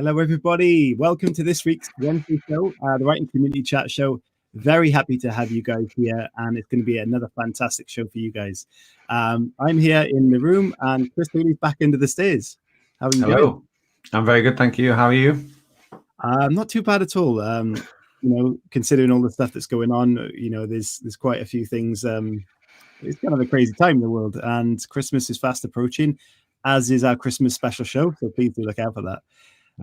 Hello, everybody. Welcome to this week's Wednesday show, the Writing Community Chat Show. Very happy to have you guys here, and it's going to be another fantastic show for you guys. I'm here in the room, and Chris Hooley's back into the stairs. How are you doing? I'm very good, thank you. How are you? Not too bad at all. Considering all the stuff that's going on, there's quite a few things. It's kind of a crazy time in the world, and Christmas is fast approaching, as is our Christmas special show. So please do look out for that.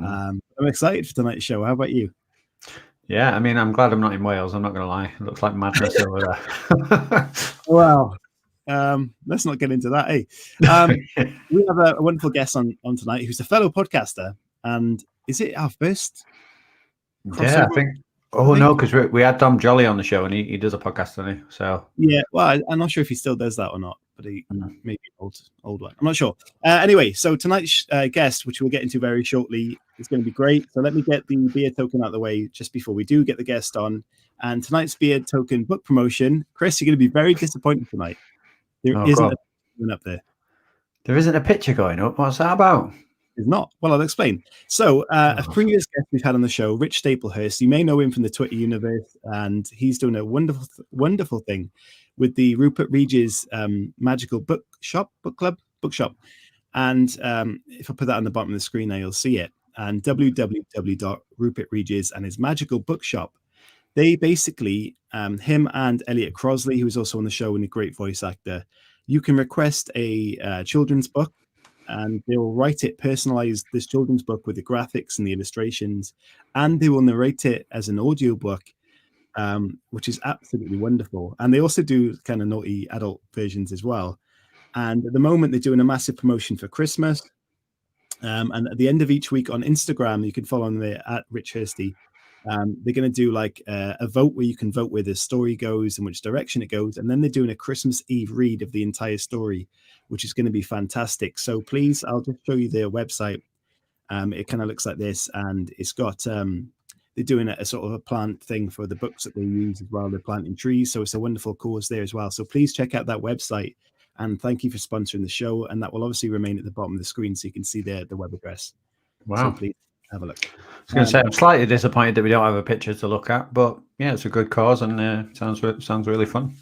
I'm excited for tonight's show. How about you? Yeah, I mean, I'm glad I'm not in Wales. I'm not going to lie. It looks like madness over there. Wow. Let's not get into that, eh? We have a wonderful guest on tonight who's a fellow podcaster. And is it our first crossover? Yeah, I think. Oh, no, because we had Dom Jolly on the show, and he does a podcast, doesn't he? So yeah, well, I'm not sure if he still does that or not, but he maybe old one. I'm not sure. Anyway, so tonight's guest, which we'll get into very shortly, is going to be great. So let me get the beard token out of the way just before we do get the guest on. And tonight's beard token book promotion, Chris, you're going to be very disappointed tonight. There isn't a picture up there. There isn't a picture going up. What's that about? Is not. Well, I'll explain. So a previous guest we've had on the show, Rich Staplehurst, you may know him from the Twitter universe, and he's doing a wonderful thing with the Rupert Regis Magical Bookshop. And if I put that on the bottom of the screen now, you'll see it. And www.rupertregis and his Magical Bookshop. They basically, him and Elliot Crosley, who is also on the show and a great voice actor, you can request a children's book, and they will write it, personalize this children's book with the graphics and the illustrations, and they will narrate it as an audiobook, which is absolutely wonderful. And they also do kind of naughty adult versions as well. And at the moment, they're doing a massive promotion for Christmas. And at the end of each week on Instagram, you can follow them there at Rich Hursty. They're going to do like a vote where you can vote where the story goes and which direction it goes. And then they're doing a Christmas Eve read of the entire story, which is going to be fantastic. So please, I'll just show you their website. It kind of looks like this, and it's got, they're doing a sort of a plant thing for the books that they use as well. They're planting trees. So it's a wonderful cause there as well. So please check out that website, and thank you for sponsoring the show. And that will obviously remain at the bottom of the screen so you can see the web address. Wow. So please have a look. I was going to say, I'm slightly disappointed that we don't have a picture to look at, but yeah, it's a good cause, and sounds really fun.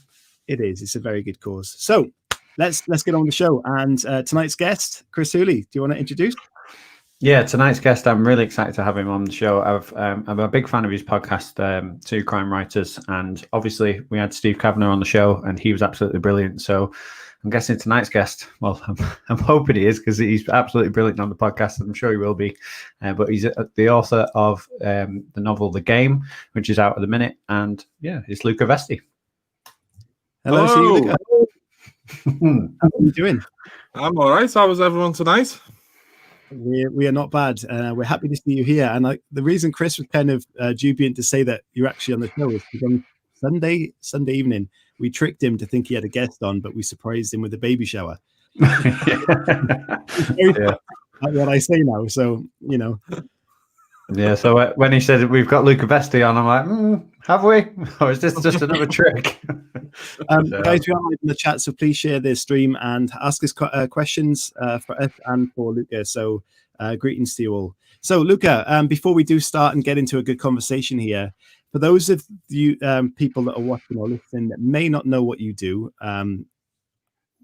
It is. It's a very good cause. So let's get on with the show. And tonight's guest, Chris Hooley, do you want to introduce? Yeah, tonight's guest, I'm really excited to have him on the show. I'm a big fan of his podcast, Two Crime Writers, and obviously we had Steve Kavanagh on the show, and he was absolutely brilliant. So I'm guessing tonight's guest, well, I'm hoping he is, because he's absolutely brilliant on the podcast, and I'm sure he will be. But he's the author of the novel The Game, which is out at the minute, and yeah, it's Luca Veste. Hello, Luca. How are you doing? I'm all right. How was everyone tonight? We are not bad. We're happy to see you here. And the reason Chris was kind of dubious to say that you're actually on the show is because on Sunday evening, we tricked him to think he had a guest on, but we surprised him with a baby shower. Yeah. What I say now, so you know. Yeah, so when he said we've got Luca Veste on, I'm like, have we? Or is this just another trick? Guys, we are in the chat, so please share this stream and ask us questions for us and for Luca. So greetings to you all. So Luca, before we do start and get into a good conversation here, for those of you people that are watching or listening that may not know what you do,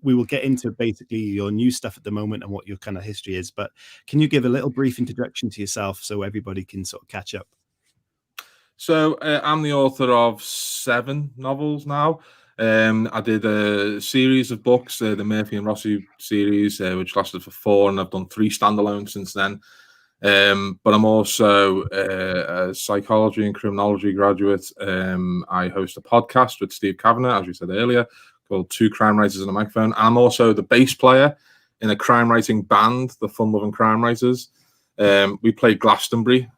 we will get into basically your new stuff at the moment and what your kind of history is. But can you give a little brief introduction to yourself so everybody can sort of catch up? So I'm the author of 7 novels now. I did a series of books, the Murphy and Rossi series, which lasted for 4, and I've done 3 standalone since then. But I'm also a psychology and criminology graduate. I host a podcast with Steve Kavanagh, as you said earlier, called Two Crime Writers and a Microphone. I'm also the bass player in a crime writing band, the Fun Loving Crime Writers. We played Glastonbury,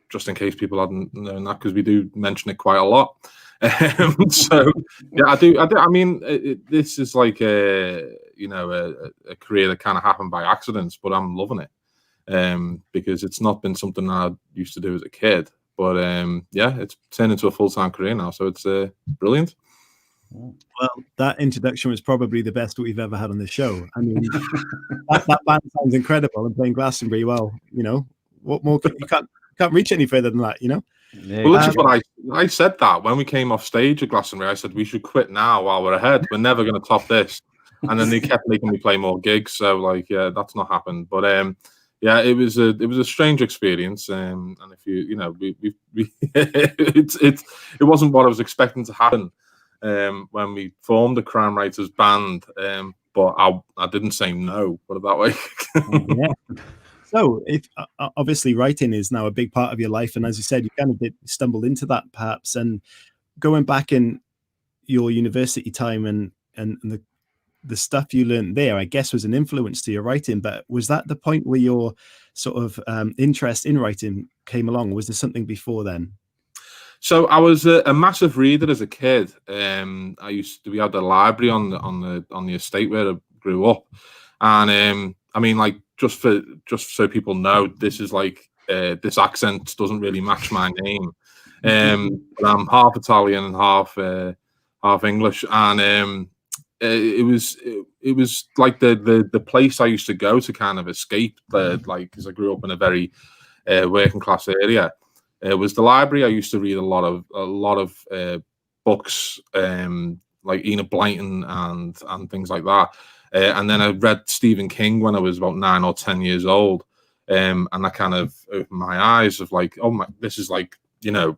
just in case people hadn't known that, because we do mention it quite a lot. So yeah, I do. I mean, this is like a career that kind of happened by accident, but I'm loving it because it's not been something I used to do as a kid. But yeah, it's turned into a full-time career now, so it's brilliant. Well, that introduction was probably the best we've ever had on this show. I mean, that band sounds incredible, and playing Glastonbury, well, you know, what more? You can't reach any further than that, you know. Yeah, Well, this is what I said that when we came off stage at Glastonbury. I said we should quit now while we're ahead. We're never going to top this. And then they kept making me play more gigs. So like, yeah, that's not happened. But yeah, it was a strange experience. And if you know, we it wasn't what I was expecting to happen when we formed the Crime Writers band. But I didn't say no. Put it that way. Yeah. So, if obviously writing is now a big part of your life, and as you said, you kind of stumbled into that perhaps, and going back in your university time and the stuff you learned there, I guess, was an influence to your writing. But was that the point where your sort of interest in writing came along? Or was there something before then? So I was a massive reader as a kid. We had a library on the estate where I grew up, and I mean, like, just so people know, this is like this accent doesn't really match my name. But I'm half Italian and half English, and it was like the place I used to go to kind of escape, like, because I grew up in a very working class area. It was the library. I used to read a lot of books, like Enid Blyton and things like that. And then I read Stephen King when I was about 9 or 10 years old, and that kind of opened my eyes of like, oh my, this is like, you know,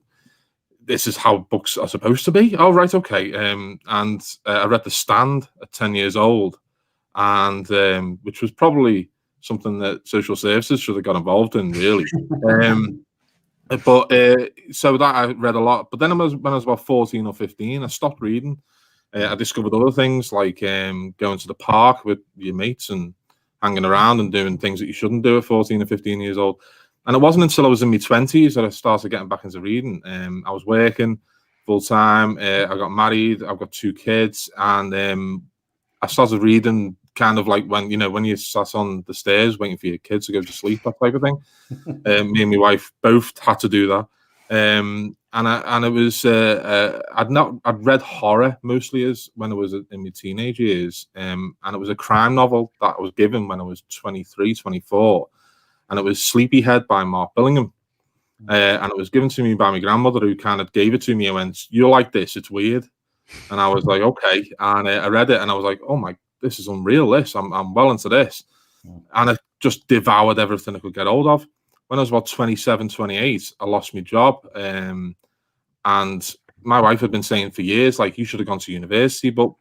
this is how books are supposed to be. Oh right, okay. And I read The Stand at 10 years old, and which was probably something that social services should have got involved in, really. But so that I read a lot. But then when I was about 14 or 15, I stopped reading. I discovered other things like going to the park with your mates and hanging around and doing things that you shouldn't do at 14 or 15 years old. And it wasn't until I was in my 20s that I started getting back into reading. I was working full time. I got married. I've got 2 kids, and I started reading kind of like when you sat on the stairs waiting for your kids to go to sleep, that type of thing. Me and my wife both had to do that. And it was I'd read horror mostly as when I was in my teenage years, and it was a crime novel that I was given when I was 23, 24, and it was Sleepyhead by Mark Billingham, and it was given to me by my grandmother, who kind of gave it to me and went, "You'll like this, it's weird." And I was like, okay, and I read it and I was like, oh my, this is unreal. I'm well into this, and I just devoured everything I could get hold of. When I was about 27, 28, I lost my job. And my wife had been saying for years, like, you should have gone to university. But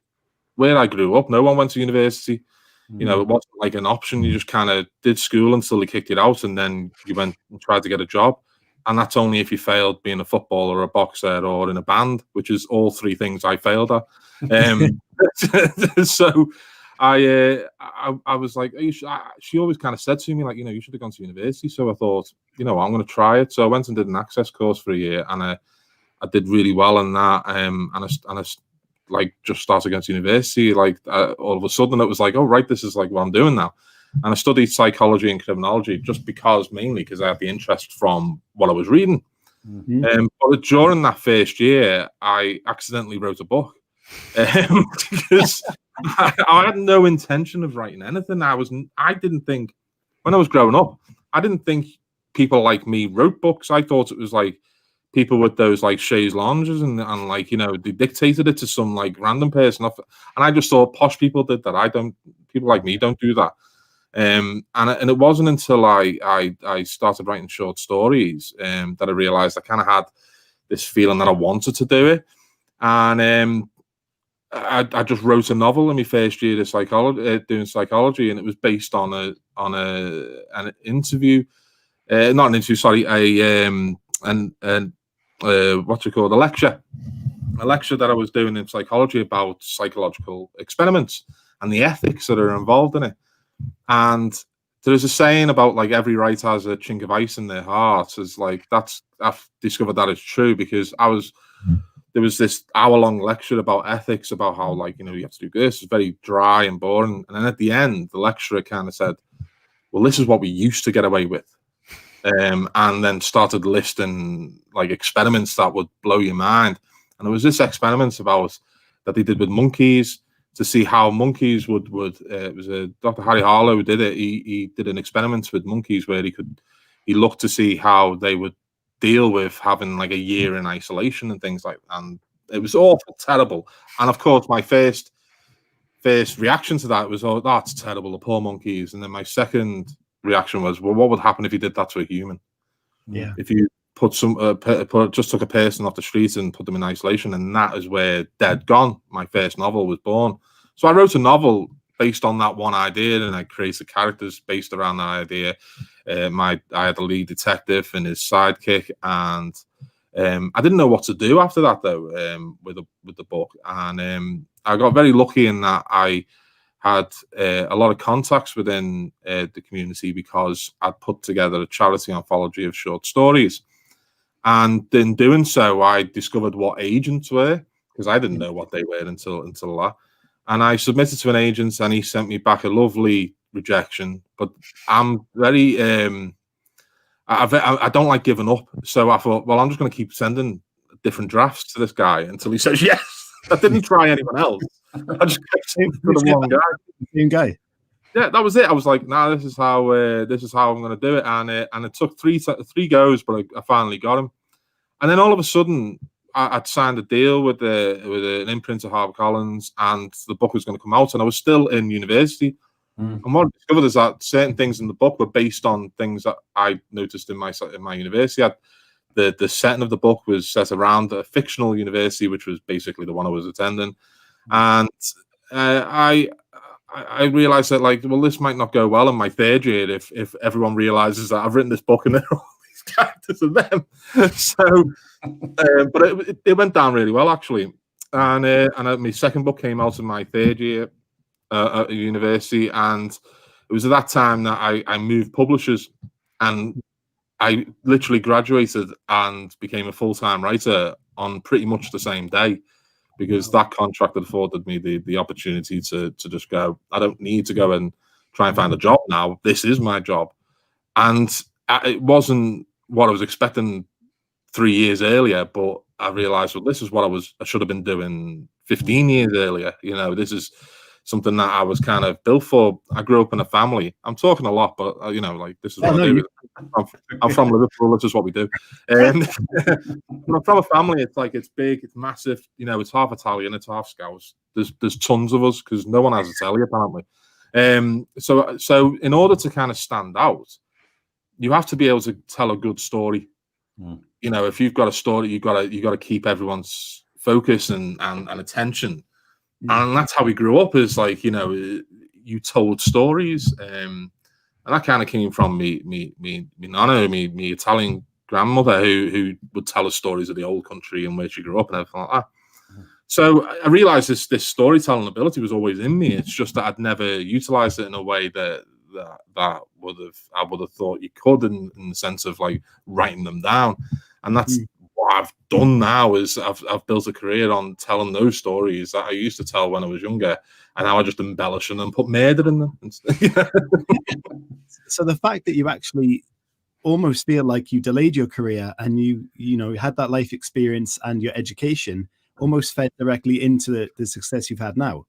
where I grew up, no one went to university. You know, it wasn't like an option. You just kind of did school until they kicked it out, and then you went and tried to get a job. And that's only if you failed being a footballer, a boxer, or in a band, which is all 3 things I failed at. So I was like, she always kind of said to me, like, you know, you should have gone to university. So I thought, you know, I'm going to try it. So I went and did an access course for a year, and I did really well in that. And I like just started going to university. Like all of a sudden, it was like, oh right, this is like what I'm doing now. And I studied psychology and criminology just mainly because I had the interest from what I was reading. But during that first year, I accidentally wrote a book because I had no intention of writing anything. I didn't think, when I was growing up, I didn't think people like me wrote books. I thought it was like people with those like chaise lounges and like, you know, they dictated it to some like random person. And I just thought posh people did that. People like me don't do that. And it wasn't until I started writing short stories that I realized I kind of had this feeling that I wanted to do it. And I just wrote a novel in my first year of psychology, doing psychology, and it was based on an interview, not an interview, sorry, a lecture that I was doing in psychology about psychological experiments and the ethics that are involved in it. And there's a saying about like every writer has a chink of ice in their heart. Is like I've discovered that is true, because there was this hour-long lecture about ethics, about how, like, you know, you have to do this. It's very dry and boring. And then at the end, the lecturer kind of said, well, this is what we used to get away with. And then started listing like experiments that would blow your mind. And there was this experiment that they did with monkeys to see how monkeys would it was Dr. Harry Harlow who did it. He did an experiment with monkeys where he could he looked to see how they would deal with having like a year in isolation and things like that. And it was awful, terrible. And of course, my first reaction to that was, oh, that's terrible, the poor monkeys. And then my second reaction was, well, what would happen if you did that to a human? Yeah. If you put just took a person off the street and put them in isolation, and that is where Dead Gone, my first novel, was born. So I wrote a novel based on that one idea, and I created characters based around that idea. I had a lead detective and his sidekick, and I didn't know what to do after that though, with the book, and I got very lucky in that I had a lot of contacts within the community, because I'd put together a charity anthology of short stories. And in doing so, I discovered what agents were, because I didn't know what they were until that. And I submitted to an agent, and he sent me back a lovely rejection. But I'm very, I don't like giving up. So I thought, well, I'm just going to keep sending different drafts to this guy until he says yes. I didn't try anyone else. I just kept saying to the one guy. Same guy. Yeah, that was it. I was like, nah, this is how I'm going to do it. And it took three goes, but I finally got him. And then all of a sudden, I'd signed a deal with an imprint of HarperCollins, and the book was going to come out. And I was still in university. And what I discovered is that certain things in the book were based on things that I noticed in my university. The setting of the book was set around a fictional university, which was basically the one I was attending. And I realized that, like, well, this might not go well in my third year if everyone realizes that I've written this book and there are all these characters of them. So, but it went down really well, actually. And my second book came out in my third year at university, and it was at that time that I moved publishers, and I literally graduated and became a full-time writer on pretty much the same day, because that contract had afforded me the opportunity to just go, I don't need to go and try and find a job now. This is my job. And it wasn't what I was expecting 3 years earlier, but I realized, well, this is what I should have been doing 15 years earlier. You know, this is something that I was kind of built for. I grew up in a family. I'm talking a lot, but you know, like, this is what I do. I'm from Liverpool. This is what we do. And when I'm from a family, it's like, it's big, it's massive. You know, it's half Italian, it's half Scouse. There's tons of us, because no one has a telly apparently. So in order to kind of stand out, you have to be able to tell a good story. You know, if you've got a story, you got to keep everyone's focus and attention. And that's how we grew up, is like, you know, you told stories. And that kind of came from me nana, me Italian grandmother, who would tell us stories of the old country and where she grew up and everything like that. So I realized this storytelling ability was always in me. It's just that I'd never utilized it in a way that I would have thought you could, in the sense of like writing them down. And that's what I've done now, is I've built a career on telling those stories that I used to tell when I was younger, and now I just embellish them and put murder in them. So the fact that you actually almost feel like you delayed your career, and you know, had that life experience and your education almost fed directly into the success you've had now.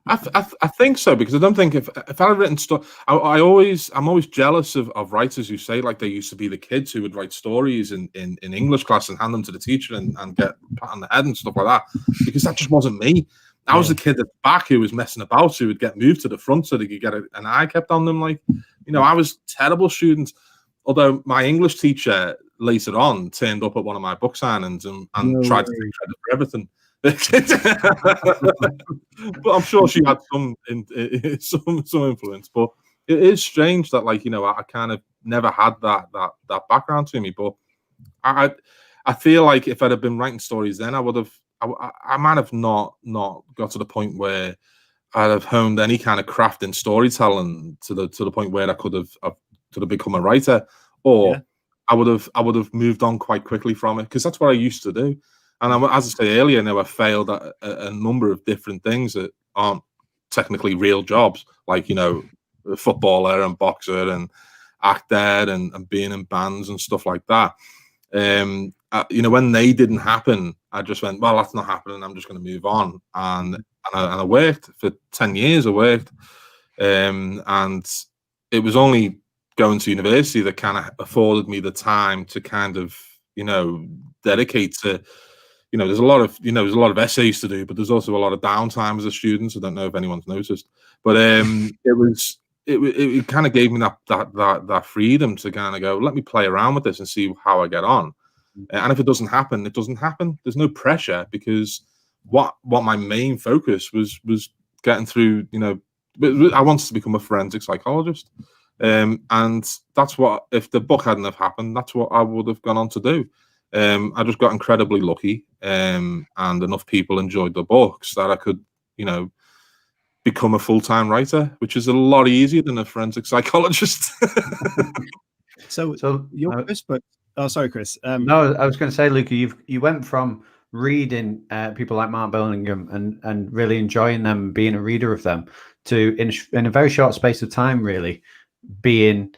I think so, because I don't think if I'd written stuff, I'm always jealous of writers who say, like, they used to be the kids who would write stories in English class and hand them to the teacher and get pat on the head and stuff like that, because that just wasn't me. I was the kid at the back who was messing about, who would get moved to the front so they could get an eye kept on them. Like, you know, I was a terrible student. Although my English teacher later on turned up at one of my book signings and tried to take credit for everything. But I'm sure she had some influence. But it is strange that, like, you know, I kind of never had that background to me. But I feel like if I'd have been writing stories then, I might have not got to the point where I'd have honed any kind of craft in storytelling to the point where I could have become a writer, or I would have moved on quite quickly from it, because that's what I used to do. And as I say earlier, now I failed at a number of different things that aren't technically real jobs, like, you know, a footballer and boxer and actor and being in bands and stuff like that. You know, when they didn't happen, I just went, well, that's not happening, I'm just going to move on. And I worked for 10 years. I worked, and it was only going to university that kind of afforded me the time to kind of, dedicate to, there's a lot of essays to do, but there's also a lot of downtime as a student. I don't know if anyone's noticed, but it kind of gave me that freedom to kind of go, let me play around with this and see how I get on. And if it doesn't happen, it doesn't happen. There's no pressure, because what my main focus was getting through, I wanted to become a forensic psychologist. And that's what, if the book hadn't have happened, that's what I would have gone on to do. I just got incredibly lucky, and enough people enjoyed the books that I could, become a full-time writer, which is a lot easier than a forensic psychologist. So your first book. Oh, sorry, Chris. No, I was going to say, Luca, you went from reading people like Mark Bellingham and really enjoying them, being a reader of them, to in a very short space of time, really being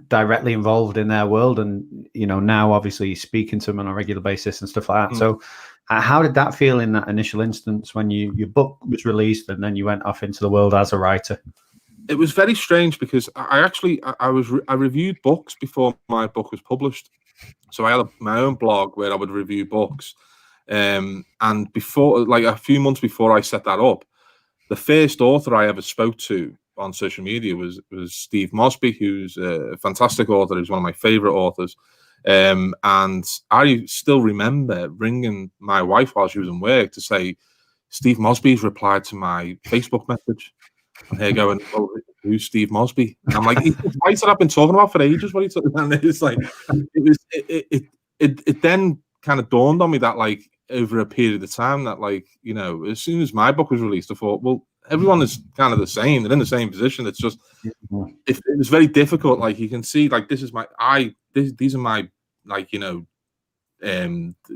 directly involved in their world, and now obviously speaking to them on a regular basis and stuff like that. So how did that feel in that initial instance when your book was released and then you went off into the world as a writer? It was very strange, because I reviewed books before my book was published. So I had my own blog where I would review books, and before, like a few months before I set that up, the first author I ever spoke to on social media was Steve Mosby, who's a fantastic author. He's one of my favorite authors. And I still remember ringing my wife while she was in work to say, Steve Mosby's replied to my Facebook message. And here going, oh, who's Steve Mosby? And I'm like, he's the writer I've been talking about for ages. What are you talking about? And it's like, it then kind of dawned on me that, like, over a period of time, that, like, as soon as my book was released, I thought, well, everyone is kind of the same. They're in the same position. It's just, it was very difficult. Like, you can see, like, these are my, like,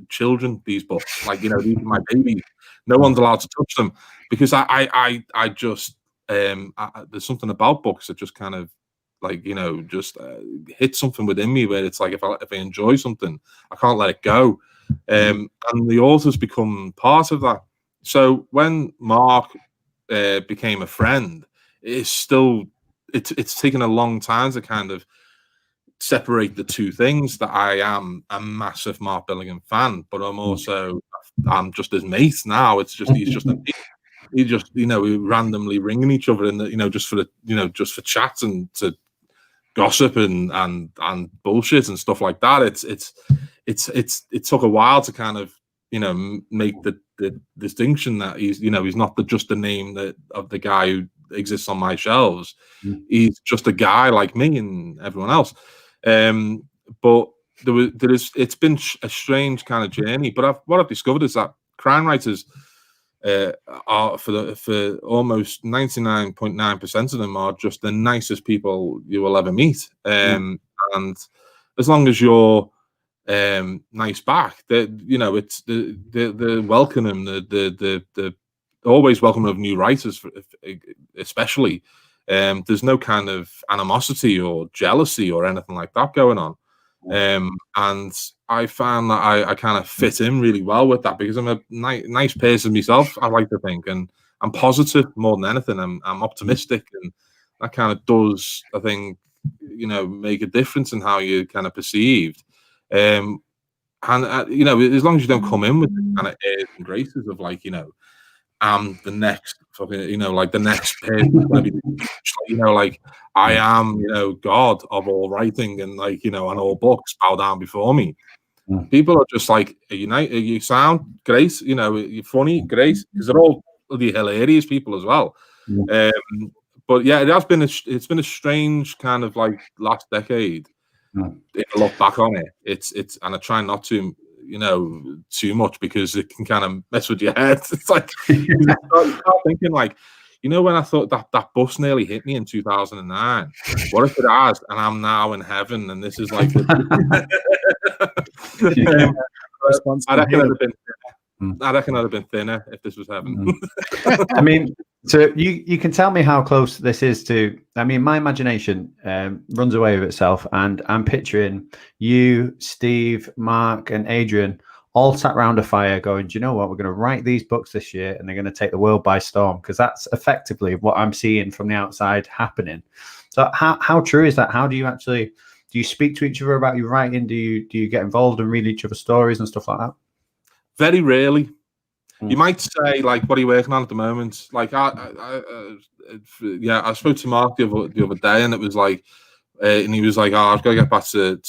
children, these books, like, these are my babies. No one's allowed to touch them, because I just, there's something about books that just kind of, like, just hit something within me, where it's like, if I enjoy something, I can't let it go. And the authors become part of that. So when Mark became a friend, it's taken a long time to kind of separate the two things, that I am a massive Mark Bellingham fan, but I'm just his mate now. It's just, he's just a mate. He just, we randomly ringing each other, and just for chats and to gossip and bullshit and stuff like that. It took a while to kind of, make the distinction that he's not just the name of the guy who exists on my shelves. He's just a guy like me and everyone else. But it's been a strange kind of journey. But what I've discovered is that crime writers are, for almost 99.9% of them, are just the nicest people you will ever meet. And as long as you're nice back, it's the welcoming, the always welcoming of new writers, especially. There's no kind of animosity or jealousy or anything like that going on. And I found that I kind of fit in really well with that, because I'm a nice person myself, I like to think, and I'm positive more than anything. I'm optimistic, and that kind of does, I think, make a difference in how you're kind of perceived. And as long as you don't come in with the kind of airs and graces of, like, I'm the next fucking, like the next person, like I am, God of all writing, and, like, and all books bow down before me. People are just like, you sound great, you're funny, great, because they're all bloody hilarious people as well. But yeah, it's been a strange kind of, like, last decade. If I look back on it, it's and I try not to, too much, because it can kind of mess with your head. It's like, you start thinking, like, when I thought that bus nearly hit me in 2009, what if it has, and I'm now in heaven, and this is like I reckon I'd have been thinner if this was heaven. I mean, so you can tell me how close this is to, I mean, my imagination runs away with itself, and I'm picturing you, Steve, Mark, and Adrian all sat around a fire going, do you know what, we're going to write these books this year and they're going to take the world by storm? Because that's effectively what I'm seeing from the outside happening. So how true is that? How do you speak to each other about your writing? Do you get involved and read each other's stories and stuff like that? Very rarely. You might say, like, what are you working on at the moment? Like, I spoke to Mark the other day, and it was like, and he was like, "Oh, I've got to get back to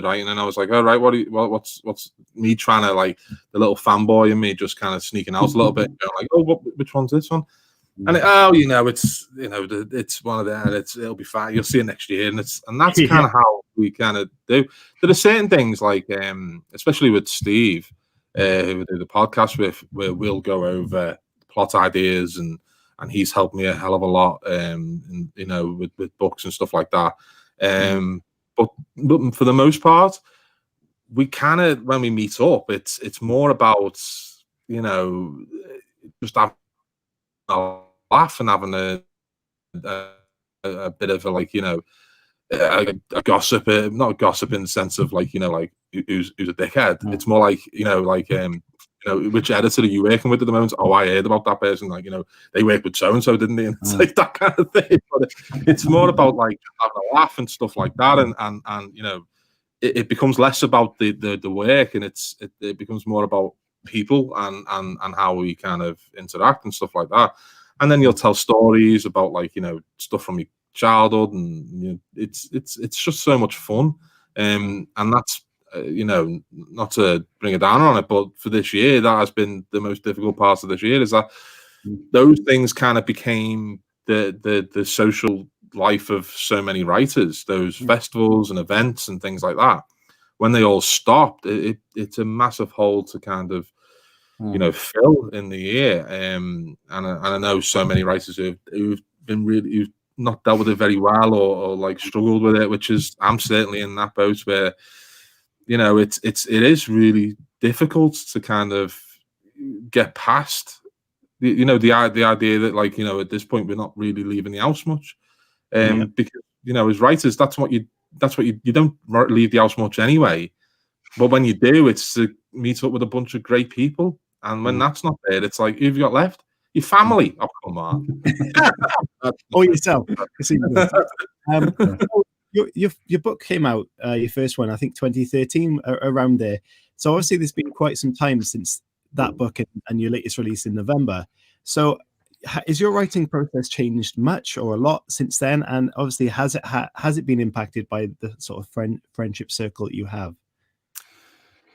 writing," and I was like, "All right, what's me trying to, like, the little fanboy in me just kind of sneaking out a little bit, going like, oh, which one's this one?" And it's one of them, and it'll be fine. You'll see it next year, and that's kind of how we kind of do. There are certain things like, especially with Steve, who we do the podcast with, where we'll go over plot ideas, and he's helped me a hell of a lot, with books and stuff like that. But for the most part, we kind of, when we meet up, it's more about, just having a laugh and having a bit of a, like, a gossip, not a gossip in the sense of, like, like who's a dickhead. It's more like, which editor are you working with at the moment? Oh, I heard about that person. Like, they worked with so and so, didn't they? And it's like that kind of thing. But it's more about, like, having a laugh and stuff like that. And it becomes less about the work, and it becomes more about people and how we kind of interact and stuff like that. And then you'll tell stories about, like, stuff from your childhood, and it's just so much fun. And that's not to bring a downer on it, but for this year, that has been the most difficult part of this year, is that those things kind of became the social life of so many writers, those festivals and events and things like that. When they all stopped, it's a massive hole to kind of fill in the year. And I know so many writers who've not dealt with it very well, or like struggled with it, which is, I'm certainly in that boat where it is really difficult to kind of get past the idea that, like, at this point we're not really leaving the house much, because as writers, that's what you don't leave the house much anyway, but when you do, it's to meet up with a bunch of great people, and when that's not there, it's like, who've you got left? Your family. Oh, come on. Or yourself. Your book came out, your first one, I think 2013, around there. So obviously there's been quite some time since that book and your latest release in November. So is your writing process changed much or a lot since then? And obviously, has it been impacted by the sort of friendship circle that you have?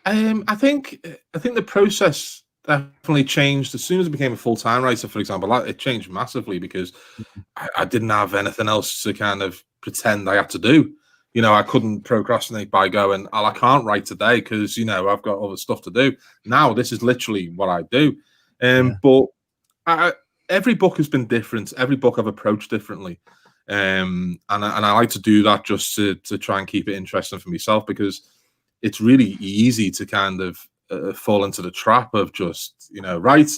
I think the process definitely changed as soon as I became a full-time writer, for example. It changed massively, because I didn't have anything else to kind of pretend I had to do. I couldn't procrastinate by going, oh, I can't write today because, I've got other stuff to do. Now, this is literally what I do. But every book has been different. Every book I've approached differently. And I like to do that just to try and keep it interesting for myself, because it's really easy to kind of fall into the trap of just, right,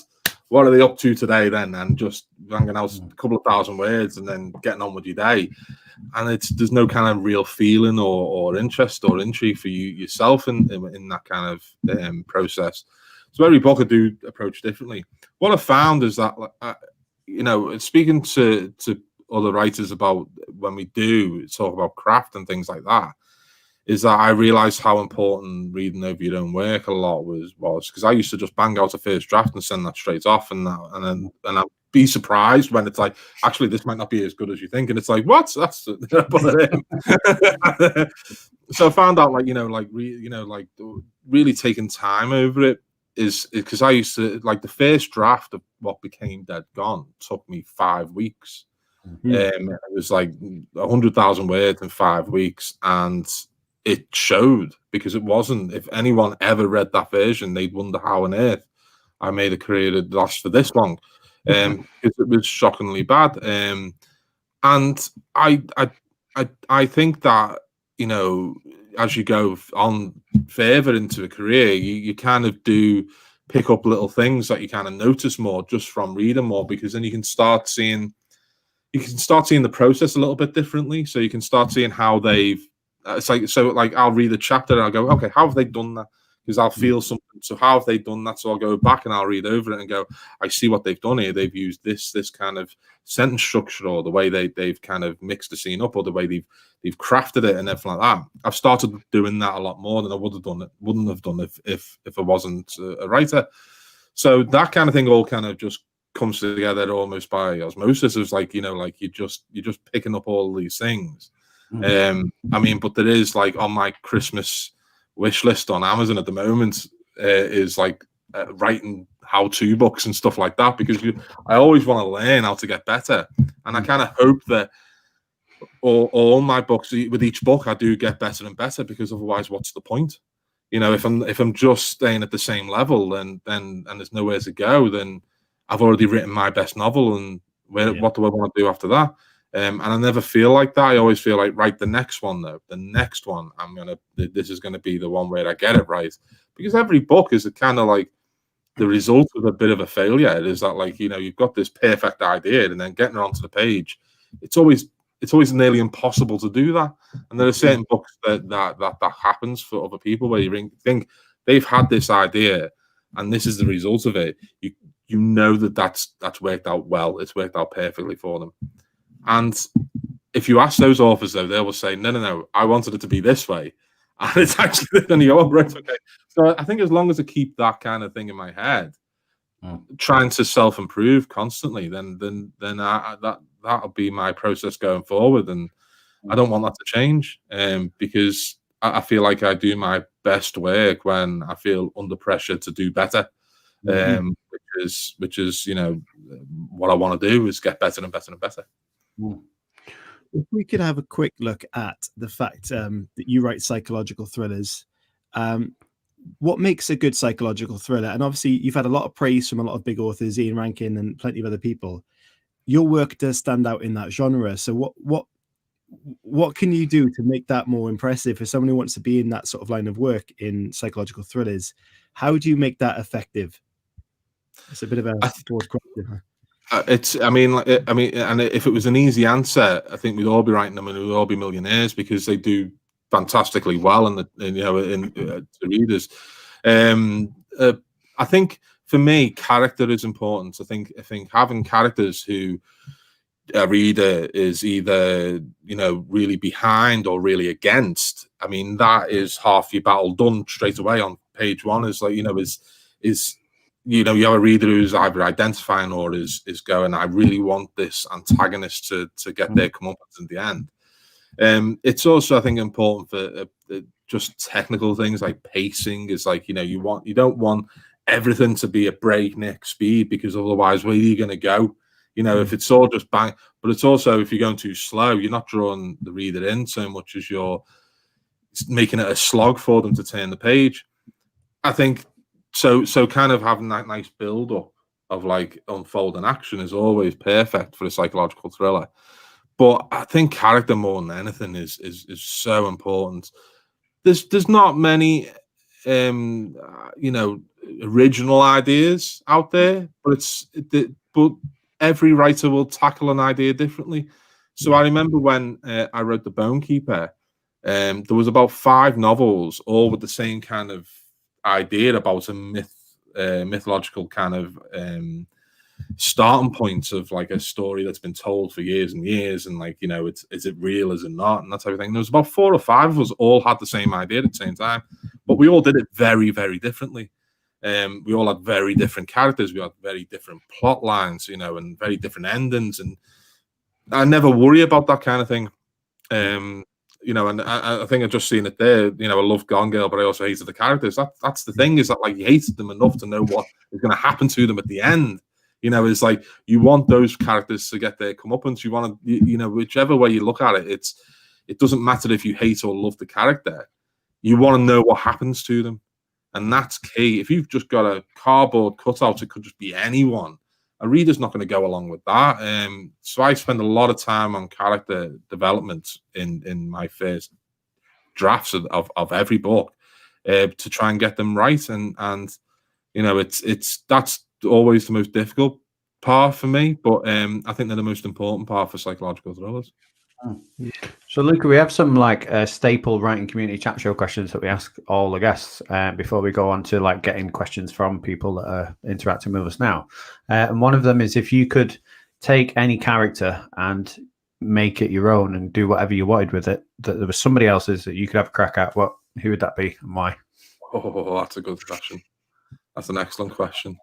what are they up to today then? And just banging out a couple of thousand words and then getting on with your day. And there's no kind of real feeling or interest or intrigue for yourself in that kind of process. So every book I do approach differently. What I found is that, speaking to other writers about when we do talk about craft and things like that, is that I realized how important reading over your own work a lot was, because I used to just bang out a first draft and send that straight off, and I'd be surprised when it's like, actually, this might not be as good as you think, and it's like, what? That's so I found out, really taking time over it is because I used to, like, the first draft of what became Dead Gone took me 5 weeks. It was like 100,000 words in 5 weeks, and it showed, because it wasn't, if anyone ever read that version, they'd wonder how on earth I made a career that lasts for this long, because it was shockingly bad. And I think that, as you go on further into a career, you kind of do pick up little things that you kind of notice more just from reading more, because then you can start seeing the process a little bit differently. So you can start seeing how they've, I'll read a chapter and I'll go, okay, how have they done that? because I'll feel something. So how have they done that? So I'll go back and I'll read over it and go, I see what they've done here. They've used this kind of sentence structure, or the way they've kind of mixed the scene up, or the way they've crafted it and everything like that. I've started doing that a lot more than I wouldn't have done if I wasn't a writer. So that kind of thing all kind of just comes together almost by osmosis. It's like, you know, like you're just picking up all these things. I mean, but there is, like, on my Christmas wish list on Amazon at the moment is like writing how-to books and stuff like that, because I always want to learn how to get better, and I kind of hope that all my books, with each book, I do get better and better, because otherwise, what's the point? You know, if I'm just staying at the same level, then and there's nowhere to go, then I've already written my best novel, and what do I want to do after that? And I never feel like that. I always feel like, right, the next one, though, the next one, this is gonna be the one where I get it right, because every book is kind of like the result of a bit of a failure. It is that, like, you know, you've got this perfect idea, and then getting it onto the page, it's always nearly impossible to do that. And there are certain books that happens for other people, where you think they've had this idea, and this is the result of it. You know that's worked out well. It's worked out perfectly for them. And if you ask those authors, though, they will say, no, I wanted it to be this way. And it's actually, then you go, oh, right, okay. So I think as long as I keep that kind of thing in my head, trying to self-improve constantly, then that'll be my process going forward. And I don't want that to change, because I feel like I do my best work when I feel under pressure to do better, which is, you know, what I want to do is get better and better and better. If we could have a quick look at the fact that you write psychological thrillers, what makes a good psychological thriller? And obviously, you've had a lot of praise from a lot of big authors, Ian Rankin and plenty of other people. Your work does stand out in that genre. So what can you do to make that more impressive? If someone who wants to be in that sort of line of work in psychological thrillers, how do you make that effective? It's a bit of a broad question, huh? I mean, and if it was an easy answer, I think we'd all be writing them, and we'd all be millionaires, because they do fantastically well in the readers. I think for me, character is important. I think having characters who a reader is either, you know, really behind or really against. I mean, that is half your battle done straight away on page one. Is like, you know, you know, you have a reader who's either identifying or is going, I really want this antagonist to get their comeuppance in the end. It's also, I think, important for just technical things like pacing. Is like, you know, you don't want everything to be a breakneck speed, because otherwise, where are you going to go? You know, if it's all just bang. But it's also, if you're going too slow, you're not drawing the reader in so much as you're making it a slog for them to turn the page. I think so kind of having that nice build up of like unfolding action is always perfect for a psychological thriller. But I think character more than anything is so important. There's not many you know, original ideas out there, but every writer will tackle an idea differently. So I remember when I wrote The Bone Keeper, there was about 5 novels, all with the same kind of idea about a mythological kind of starting point of like a story that's been told for years and years, and like, you know, is it real, is it not, and that type of thing. And there was about 4 or 5 of us all had the same idea at the same time, but we all did it very, very differently. We all had very different characters, we had very different plot lines, you know, and very different endings, and I never worry about that kind of thing. You know, and I think I've just seen it there. You know, I love Gone Girl, but I also hated the characters. That's the thing, is that like you hated them enough to know what is going to happen to them at the end. You know, it's like you want those characters to get their comeuppance. You want to, you know, whichever way you look at it, it doesn't matter if you hate or love the character. You want to know what happens to them, and that's key. If you've just got a cardboard cutout, it could just be anyone. A reader's not going to go along with that. So I spend a lot of time on character development in my first drafts of every book to try and get them right. And you know, that's always the most difficult part for me. But I think they're the most important part for psychological thrillers. So, Luca, we have some like staple writing community chat show questions that we ask all the guests before we go on to like getting questions from people that are interacting with us now. And one of them is, if you could take any character and make it your own and do whatever you wanted with it, that there was somebody else's that you could have a crack at, who would that be and why? Oh, that's a good question. That's an excellent question.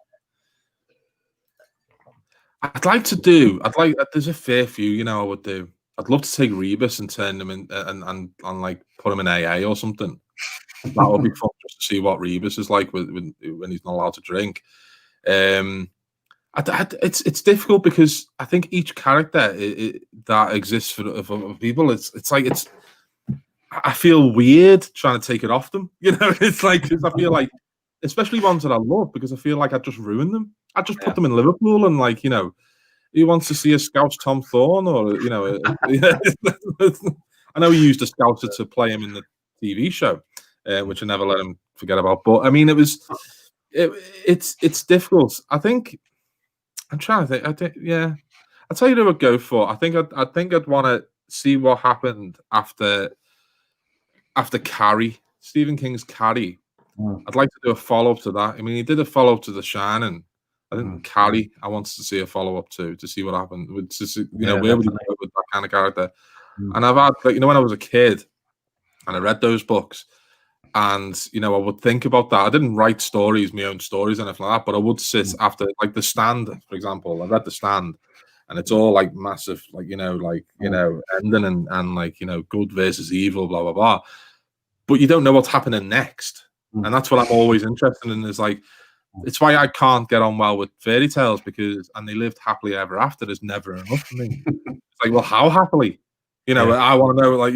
There's a fair few, I would do. I'd love to take Rebus and turn them in and like put him in AA or something. That would be fun just to see what Rebus is like when he's not allowed to drink. It's difficult because I think each character that exists for people, I feel weird trying to take it off them. It's like, 'cause I feel like, especially ones that I love, because I feel like I just ruined them. I just put them in Liverpool and like, who wants to see a Scouse Tom Thorne or, I know he used a Scouser to play him in the TV show, which I never let him forget about. But I mean, it's difficult. I think I'm trying to think. I'll tell you who I'd go for. I think I'd want to see what happened after Carrie, Stephen King's Carrie. I'd like to do a follow-up to that. I mean, he did a follow-up to The Shining. I think Carrie, I wanted to see a follow-up to see what happened. Where would you go with that kind of character? And I've had, like, when I was a kid and I read those books, and I would think about that. I didn't write stories, my own stories, anything like that, but I would sit after, like, The Stand, for example. I read The Stand, and it's all like massive, like ending and like good versus evil, blah blah blah. But you don't know what's happening next. And that's what I'm always interested in, is like, it's why I can't get on well with fairy tales, because and they lived happily ever after is never enough for me. It's like, well, how happily? I want to know, like,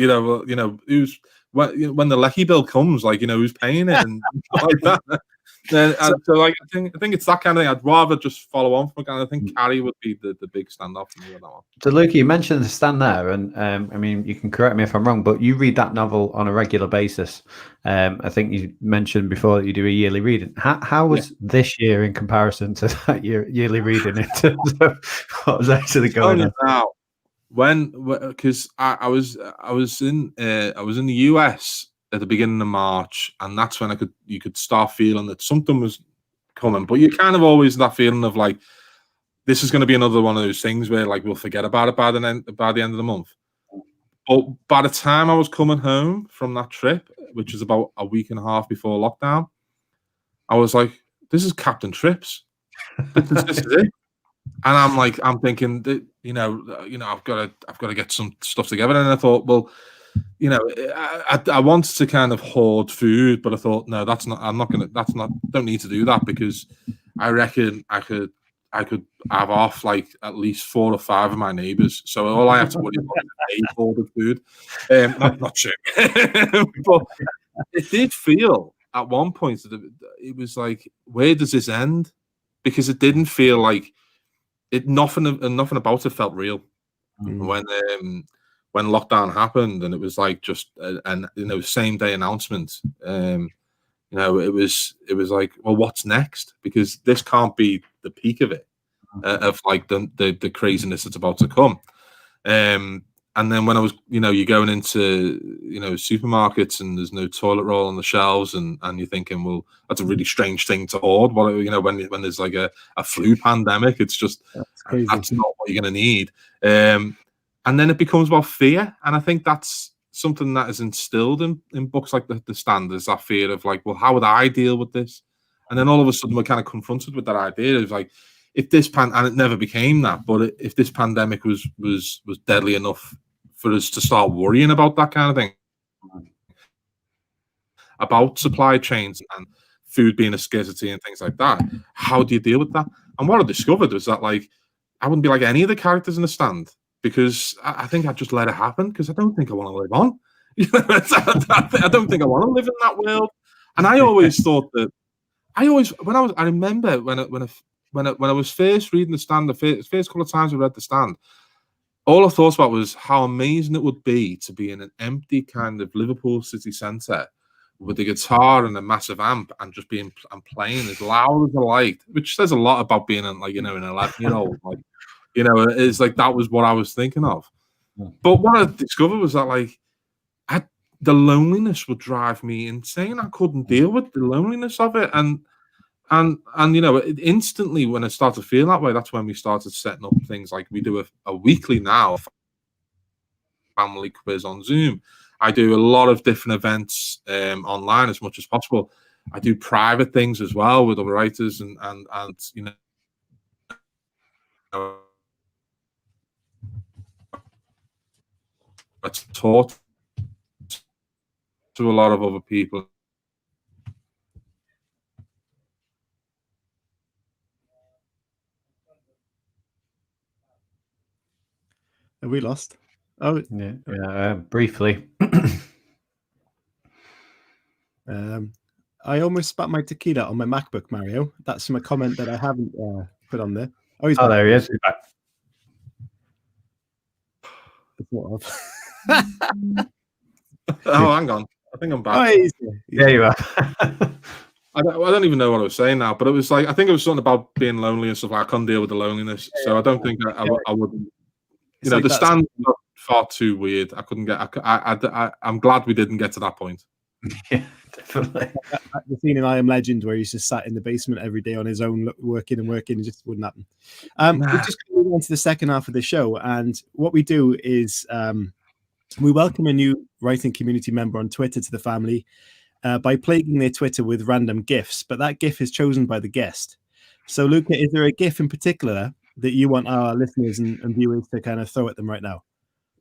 who's when the Lecky bill comes, like, who's paying it and stuff like that. So like, I think it's that kind of thing. I'd rather just follow on from it. And I think Carrie would be the big standoff for me with that one. So, Luke, you mentioned The Stand there, and I mean, you can correct me if I'm wrong, but you read that novel on a regular basis. I think you mentioned before that you do a yearly reading. How was this year in comparison to that yearly reading in terms of what was actually going on? Now, because I was in the US at the beginning of March, and that's when you could start feeling that something was coming. But you kind of always that feeling of like, this is going to be another one of those things where like we'll forget about it by the end of the month. But by the time I was coming home from that trip, which was about a week and a half before lockdown, I was like, this is Captain Trips. This is it. And I'm thinking that, I've got to get some stuff together. And I thought, well, I wanted to kind of hoard food, but I thought, no, don't need to do that, because I reckon I could have off like at least 4 or 5 of my neighbours. So all I have to worry about is a hoard of food. Not true. But it did feel at one point that it was like, where does this end? Because it didn't feel like nothing about it felt real. When lockdown happened, and it was like just same day announcement. It was like, well, what's next? Because this can't be the peak of it, of like the craziness that's about to come. And then when I was, you're going into, supermarkets and there's no toilet roll on the shelves, and you're thinking, well, that's a really strange thing to hoard. What, when there's like a flu pandemic, it's just, that's not what you're going to need. And then it becomes about fear. And I think that's something that is instilled in books like The Stand, is that fear of like, well, how would I deal with this? And then all of a sudden we're kind of confronted with that idea of like, if this and it never became that, but if this pandemic was deadly enough for us to start worrying about that kind of thing, about supply chains and food being a scarcity and things like that, how do you deal with that? And what I discovered was that, like, I wouldn't be like any of the characters in The Stand, because I think I'd just let it happen, because I don't think I want to live on. I don't think I want to live in that world. And I always thought that I remember when I was first reading The Stand, the first couple of times I read The Stand, all I thought about was how amazing it would be to be in an empty kind of Liverpool city centre with a guitar and a massive amp and just playing as loud as I liked, which says a lot about being an 11-year-old. Like, it's like that was what I was thinking of. But what I discovered was that like the loneliness would drive me insane. I couldn't deal with the loneliness of it, and you know, instantly when I started to feel that way, that's when we started setting up things like we do a weekly now family quiz on Zoom. I do a lot of different events online as much as possible. I do private things as well with other writers, and you know, I talk to a lot of other people. Are we lost? Oh, yeah, briefly. I almost spat my tequila on my MacBook, Mario. That's from a comment that I haven't put on there. Oh, he's Oh, back. there he is. He's back. Oh, hang on. I think I'm back. Oh, he's Yeah, you are. I don't even know what I was saying now, but it was like, I think it was something about being lonely and stuff. Like I couldn't deal with the loneliness, so I don't think I wouldn't. You know, like the that's- stand was far too weird. I couldn't get. I'm glad we didn't get to that point. Yeah, definitely. The scene in I Am Legend where he's just sat in the basement every day on his own, working, it just wouldn't happen. We just move on to the second half of the show, and what we do is we welcome a new writing community member on Twitter to the family by plaguing their Twitter with random GIFs, but that GIF is chosen by the guest. So, Luca, is there a GIF in particular that you want our listeners and viewers to kind of throw at them right now?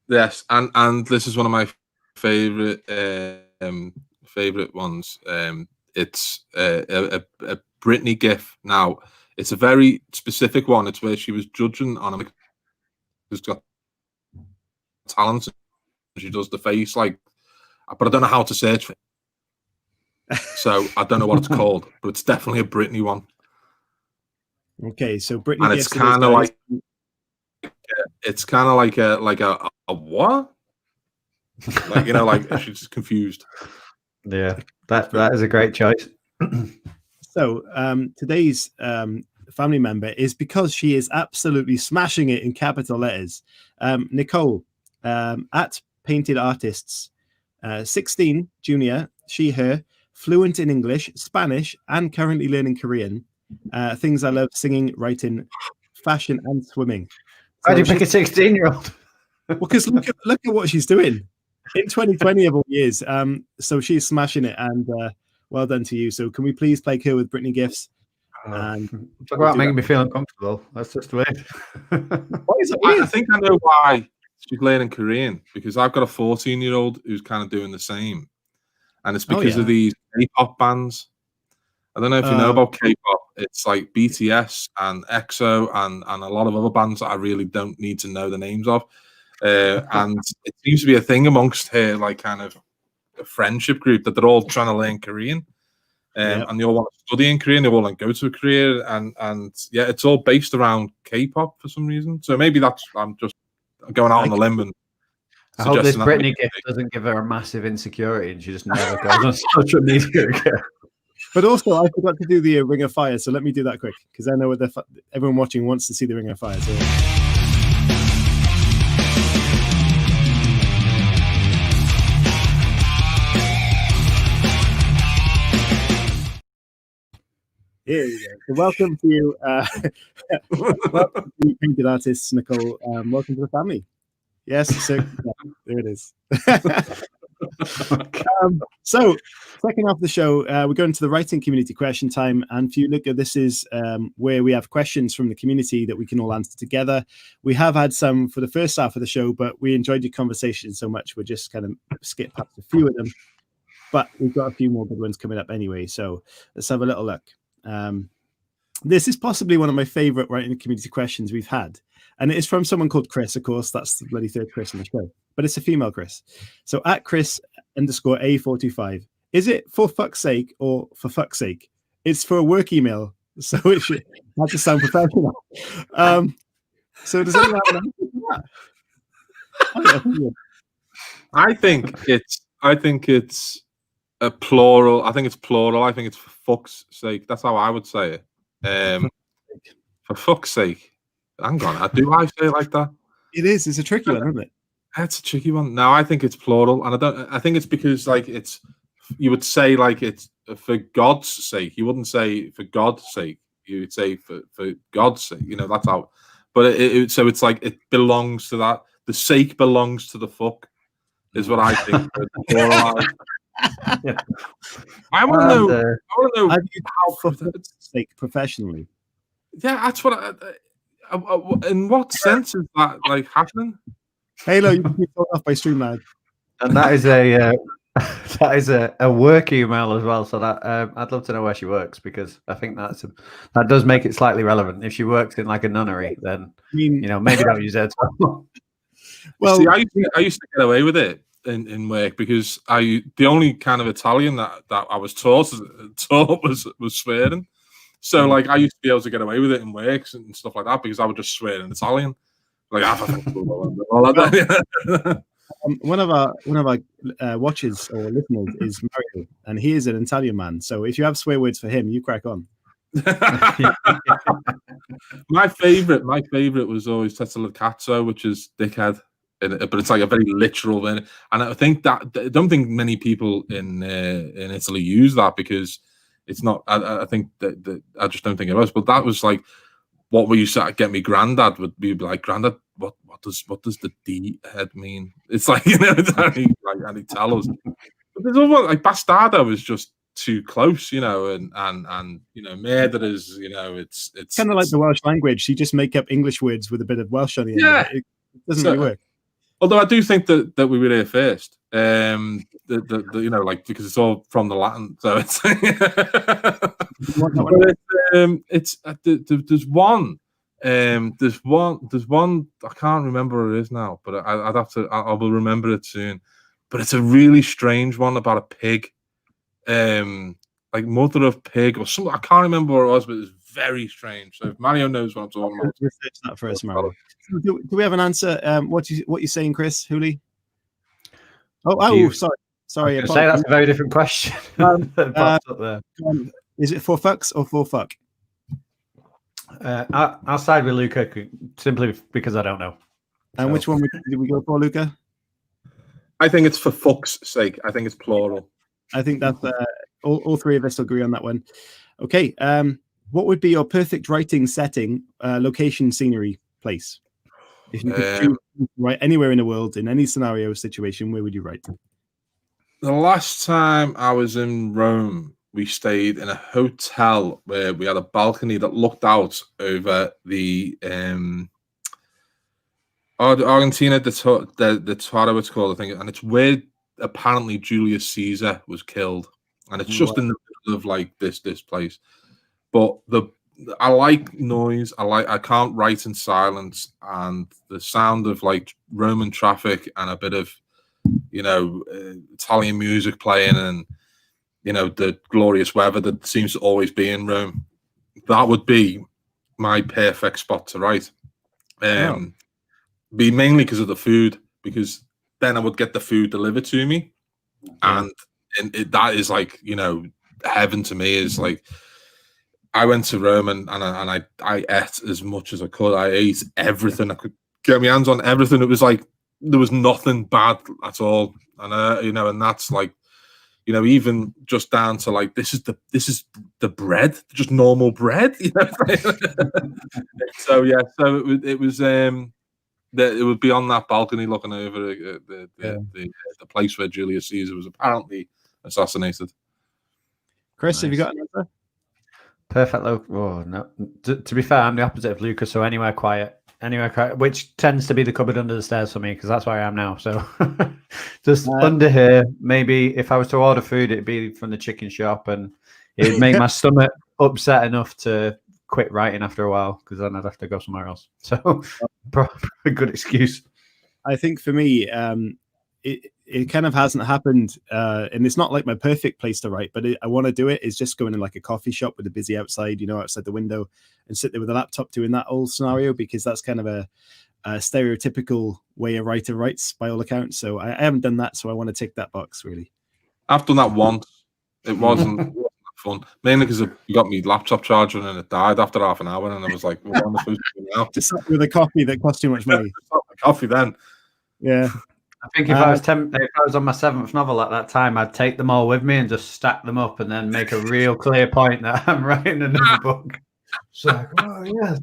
Yes, and this is one of my favorite ones. It's a Britney GIF. Now, it's a very specific one. It's where she was judging on a who's got talent. She does the face like, but I don't know how to search for it. So I don't know what it's called, but it's definitely a Britney one. Okay, so Britney, and it's kind of like a what? Like, you know, like she's confused. Yeah, that is a great choice. So today's family member is because she is absolutely smashing it in capital letters. Nicole at Painted Artists, 16, junior, she, her, fluent in English, Spanish, and currently learning Korean. Things I love: singing, writing, fashion, and swimming. Why do you pick a 16-year-old? Well, because look at what she's doing in 2020 of all years. So she's smashing it, and well done to you. So can we please play her with Britney GIFs? Talk about making me feel uncomfortable. That's just weird. I think I know why she's learning Korean, because I've got a 14-year-old who's kind of doing the same, and it's because of these K-pop bands. I don't know if you know about K-pop. It's like BTS and EXO and a lot of other bands that I really don't need to know the names of. And it seems to be a thing amongst her, like, kind of a friendship group, that they're all trying to learn Korean. And they all want to study in Korean. They all want to go to Korea. And yeah, it's all based around K-pop for some reason. So maybe I'm just going out on a limb and I hope this Britney gift doesn't give her a massive insecurity and she just never goes on social media again. But also, I forgot to do the Ring of Fire, so let me do that quick, because I know everyone watching wants to see the Ring of Fire. So. Here we go. So welcome to you, welcome to Painted Artists, Nicole. Welcome to the family. Yes, so there it is. So, second half of the show, we're going to the writing community question time. And if you look at this, is where we have questions from the community that we can all answer together. We have had some for the first half of the show, but we enjoyed your conversation so much, we're just kind of skip past a few of them. But we've got a few more good ones coming up anyway. So let's have a little look. This is possibly one of my favorite writing community questions we've had. And it is from someone called Chris, of course. That's the bloody third Chris in the show. But it's a female Chris. So at Chris_A425. Is it for fuck's sake or for fuck's sake? It's for a work email. So it should have to sound professional. So does anyone have an answer to that? I think it's a plural. I think it's plural. I think it's for fuck's sake. That's how I would say it. For fuck's sake. Hang on. Do I say it like that? It is. It's a tricky one, isn't it? That's a tricky one. No, I think it's plural, and I think it's because like you would say like it's for God's sake. You wouldn't say for God's sake. You would say for God's sake. That's how. But so it's like it belongs to that. The sake belongs to the fuck, is what I think. Yeah. I want to know. How do you how for fuck's sake professionally? Yeah, that's what. In what sense is that like happening? Halo, you can be thrown off by Streamlab. And that is a work email as well. So that I'd love to know where she works, because I think that does make it slightly relevant. If she works in like a nunnery, then maybe don't use it. Well, see, I used to get away with it in work because the only kind of Italian that I was taught was swearing. So like I used to be able to get away with it in works and stuff like that because I would just swear in Italian. Like one of our watchers or listeners is Mario, and he is an Italian man. So if you have swear words for him, you crack on. My favorite was always Testa cazzo, which is dickhead, but it's like a very literal one. And I think I don't think many people in Italy use that because it's not. I think that I just don't think it was. But that was like what we used to get me granddad would be like, granddad, what does the D head mean? It's like and he'd tell us. But there's almost like bastardo is just too close, and murderers, it's kind of like the Welsh language. You just make up English words with a bit of Welsh on the end. Yeah, it doesn't really work. Although I do think that we were there first, because it's all from the Latin, so it's. There's one. There's one. I can't remember what it is now, but I'd have to. I will remember it soon. But it's a really strange one about a pig, like mother of pig or something. I can't remember what it was, but it's very strange. So if Mario knows what I'm talking about, research that for us, Mario. Do we have an answer? What you saying, Chris Hooley? Sorry. I say that's a very different question. Is it for fucks or for fuck? I'll side with Luca simply because I don't know. And which one did we go for, Luca? I think it's for fuck's sake. I think it's plural. I think that all three of us agree on that one. Okay. What would be your perfect writing setting, location, scenery, place? If you could write anywhere in the world, in any scenario, situation, where would you write? The last time I was in Rome, we stayed in a hotel where we had a balcony that looked out over the Argentina, the Toro, it's called, I think, and it's where apparently Julius Caesar was killed, and it's just in the middle of like this place. But I like noise. I can't write in silence, and the sound of like Roman traffic and a bit of Italian music playing, and the glorious weather that seems to always be in Rome. That would be my perfect spot to write. Be mainly because of the food, because then I would get the food delivered to me, and that is like heaven to me. Is like I went to Rome and I ate as much as I could. I ate everything I could get my hands on. Everything. It was like there was nothing bad at all, and and that's like even just down to like this is the bread, just normal bread. So yeah, so it was it would be on that balcony looking over the place where Julius Caesar was apparently assassinated. Chris, nice. Have you got an answer? Perfect. Oh no. To be fair, I'm the opposite of Lucas. So anywhere quiet, which tends to be the cupboard under the stairs for me, because that's where I am now. So just under here. Maybe if I was to order food, it'd be from the chicken shop, and it'd make my stomach upset enough to quit writing after a while, because then I'd have to go somewhere else. So probably a good excuse. I think for me, it kind of hasn't happened, and it's not like my perfect place to write, but I want to do it. Is just going in like a coffee shop with a busy outside, outside the window, and sit there with a laptop doing that old scenario, because that's kind of a stereotypical way a writer writes by all accounts. So I haven't done that, so I want to tick that box really. I've done that once. It wasn't fun, mainly because you got me laptop charger and it died after half an hour, and I was like, what am I supposed to do now? Just with a coffee that cost too much money. Coffee then. Yeah. I think if I was on my 7th novel at that time, I'd take them all with me and just stack them up and then make a real clear point that I'm writing another book. It's like, oh yeah,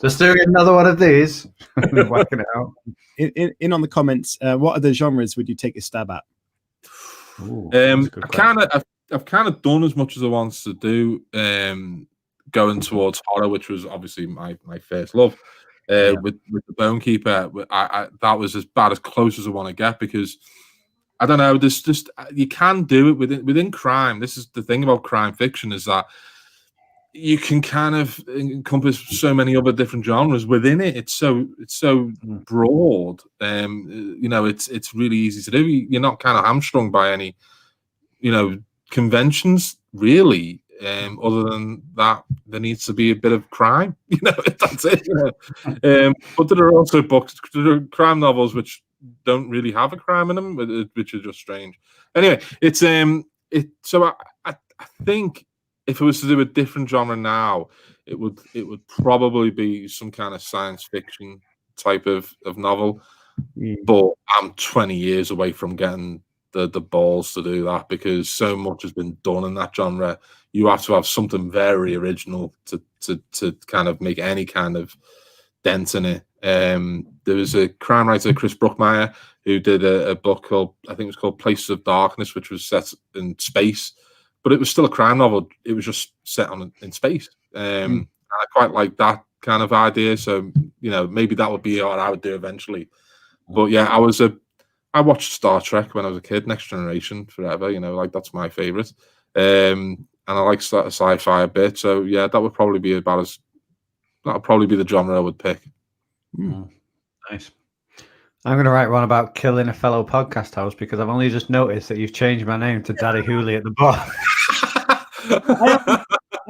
just doing another one of these, whacking it out. In on the comments, what other genres would you take a stab at? Ooh, I've kind of done as much as I want to do, going towards horror, which was obviously my first love. With the Bone Keeper, that was as close as I want to get, because I don't know. There's just, you can do it within crime. This is the thing about crime fiction, is that you can kind of encompass so many other different genres within it. It's so broad. It's really easy to do. You're not kind of hamstrung by any, conventions really. Other than that, there needs to be a bit of crime. That's it. But there are also crime novels which don't really have a crime in them, which are just strange. Anyway, so I think if it was to do a different genre now, it would probably be some kind of science fiction type of novel. But I'm 20 years away from getting the balls to do that, because so much has been done in that genre. You have to have something very original to kind of make any kind of dent in it. There was a crime writer, Chris Bruckmeyer, who did a book called, I think it was called Places of Darkness, which was set in space, but it was still a crime novel. It was just set in space. I quite like that kind of idea. So, maybe that would be what I would do eventually. But yeah, I watched Star Trek when I was a kid, Next Generation, forever. That's my favorite. And I like sci-fi a bit. So yeah, that would probably be the genre I would pick. Nice. I'm going to write one about killing a fellow podcast host, because I've only just noticed that you've changed my name to Daddy Hooley at the bottom.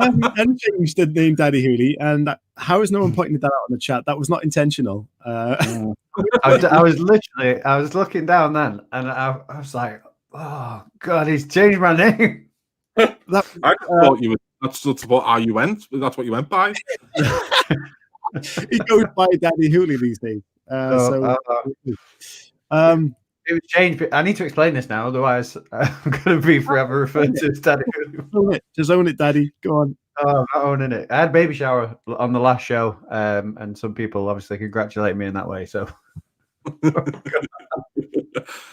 I haven't changed the name Daddy Hooley, and how is no one pointing that out in the chat? That was not intentional. I was looking down then, and I was like, oh God, he's changed my name. I thought you were. That's what you went. That's what you went by. He goes by Daddy Hooley these days. It was changed. I need to explain this now, otherwise I'm going to be forever referred to as Daddy Hooley. Just own it, Daddy. Go on. Oh, I'm not owning it. I had baby shower on the last show, and some people obviously congratulate me in that way. So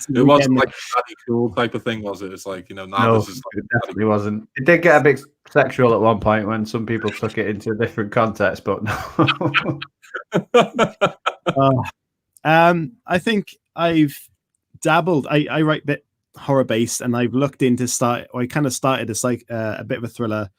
it wasn't like a Daddy Cool type of thing, was it? It's like, no, this is it definitely wasn't. It did get a bit sexual at one point when some people took it into a different context, but no. I think I've dabbled. I write a bit horror based, and I've looked into I kind of started as like a bit of a thriller.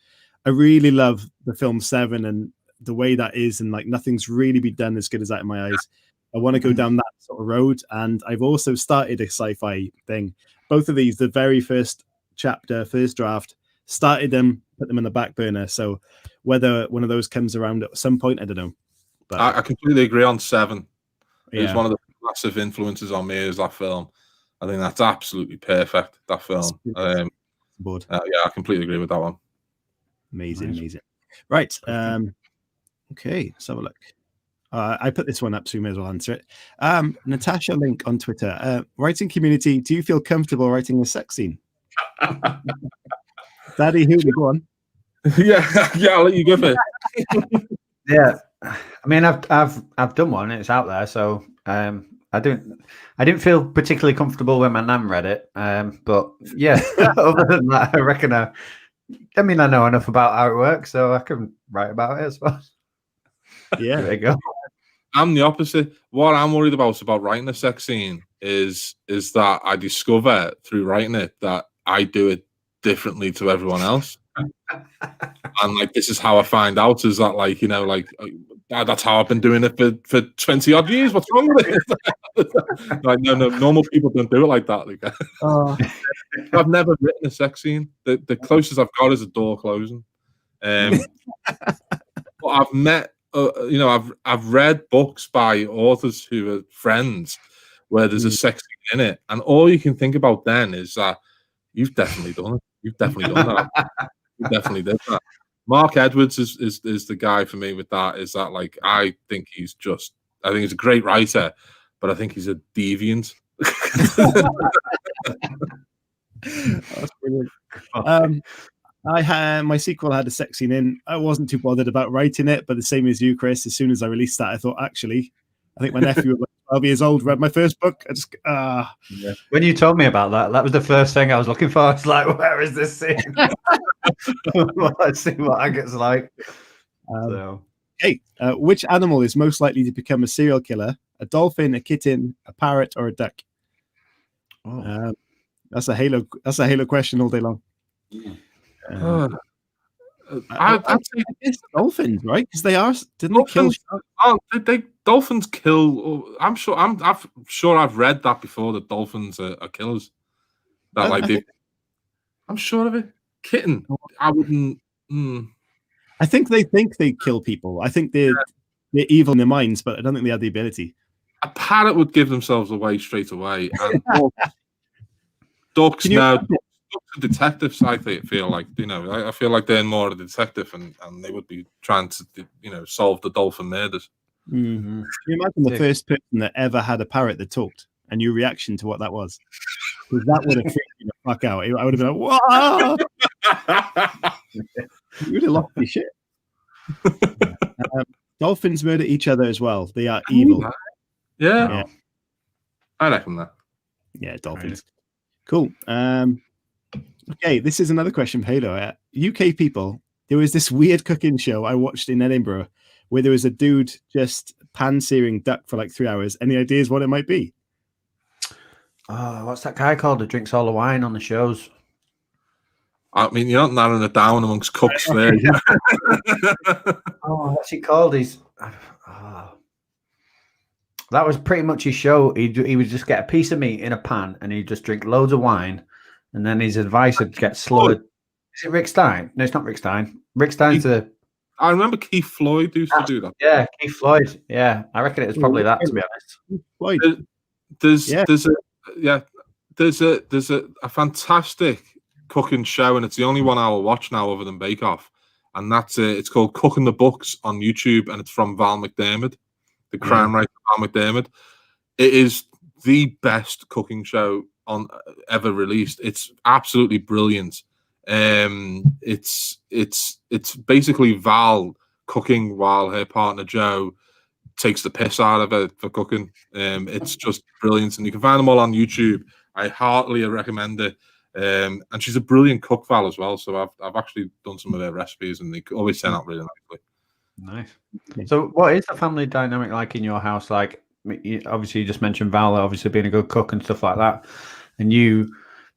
I really love the film Seven and the way that is, and like nothing's really been done as good as that in my eyes. I want to go down that sort of road, and I've also started a sci-fi thing. Both of these, the very first chapter, first draft, started them, put them in the back burner. So whether one of those comes around at some point, I don't know. But I completely agree on Seven. It was one of the massive influences on me, is that film. I think that's absolutely perfect, that film. Yeah, I completely agree with that one. Amazing. Right. Okay, let's have a look. I put this one up, so we may as well answer it. Natasha Link on Twitter. Writing community, do you feel comfortable writing a sex scene? Daddy Hooley, go on. Yeah, I'll let you give it. Yeah, I mean, I've done one. It's out there, so I didn't feel particularly comfortable when my nan read it. But yeah, other than that, I reckon I know enough about how it works, so I can write about it as well. Yeah, there you go. I'm the opposite. What I'm worried about writing a sex scene is that I discover through writing it that I do it differently to everyone else. And like, this is how I find out, is that that's how I've been doing it for 20 odd years. What's wrong with it? Like, no, normal people don't do it like that. I've never written a sex scene. The closest I've got is a door closing. But I've met, I've read books by authors who are friends where there's a sex scene in it, and all you can think about then is that you've definitely done it. You've definitely done that. You definitely did that. Mark Edwards is the guy for me with that. Is that, like, I think he's a great writer, but I think he's a deviant. That's brilliant. My sequel had a sex scene in. I wasn't too bothered about writing it, but the same as you, Chris. As soon as I released that, I thought, actually, I think my nephew was like 12 years old, read my first book. I just Yeah. When you told me about that, that was the first thing I was looking for. It's like, where is this scene? Let's see what that gets like. Hey, which animal is most likely to become a serial killer? A dolphin, a kitten, a parrot, or a duck? Oh. That's a Halo question all day long. I'd say it's dolphins, right? Because they are. Didn't they kill? Dolphins kill? I'm sure. I'm sure I've read that before. That dolphins are killers. That I'm sure of it. Kitten. I wouldn't. I think they kill people. I think they're evil in their minds, but I don't think they have the ability. A parrot would give themselves away straight away. And ducks now. Ducks are detectives. I feel like I feel like they're more a detective, and they would be trying to solve the dolphin murders. Mm-hmm. Can you imagine the first person that ever had a parrot that talked, and your reaction to what that was? Because that would have freaked me the fuck out. I would have been like, "Whoa!" You would have lost your shit. Dolphins murder each other as well. They are evil. Yeah. I reckon that. Yeah, dolphins. Cool. Okay, this is another question for Halo. UK people, there was this weird cooking show I watched in Edinburgh where there was a dude just pan-searing duck for like 3 hours. Any ideas what it might be? What's that guy called that drinks all the wine on the shows? I mean, you're not narrowing it down amongst cooks there. What's he called? That was pretty much his show. He would just get a piece of meat in a pan and he'd just drink loads of wine, and then his advice would get slurred. Is it Rick Stein? No, it's not Rick Stein. Rick Stein's I remember Keith Floyd used to do that. Yeah, Keith Floyd. Yeah, I reckon it was probably that, to be honest. There's a fantastic cooking show, and it's the only one I will watch now other than Bake Off, and that's it's called Cooking the Books on YouTube, and it's from Val McDermid, the crime writer Val McDermid. It is the best cooking show on ever released. It's absolutely brilliant. It's basically Val cooking while her partner Joe takes the piss out of her for cooking. It's just brilliant, and you can find them all on YouTube. I heartily recommend it. And she's a brilliant cook, Val, as well. So I've actually done some of her recipes, and they always turn out really nicely. Nice. So, what is the family dynamic like in your house? Like, obviously, you just mentioned Val, obviously being a good cook and stuff like that, and you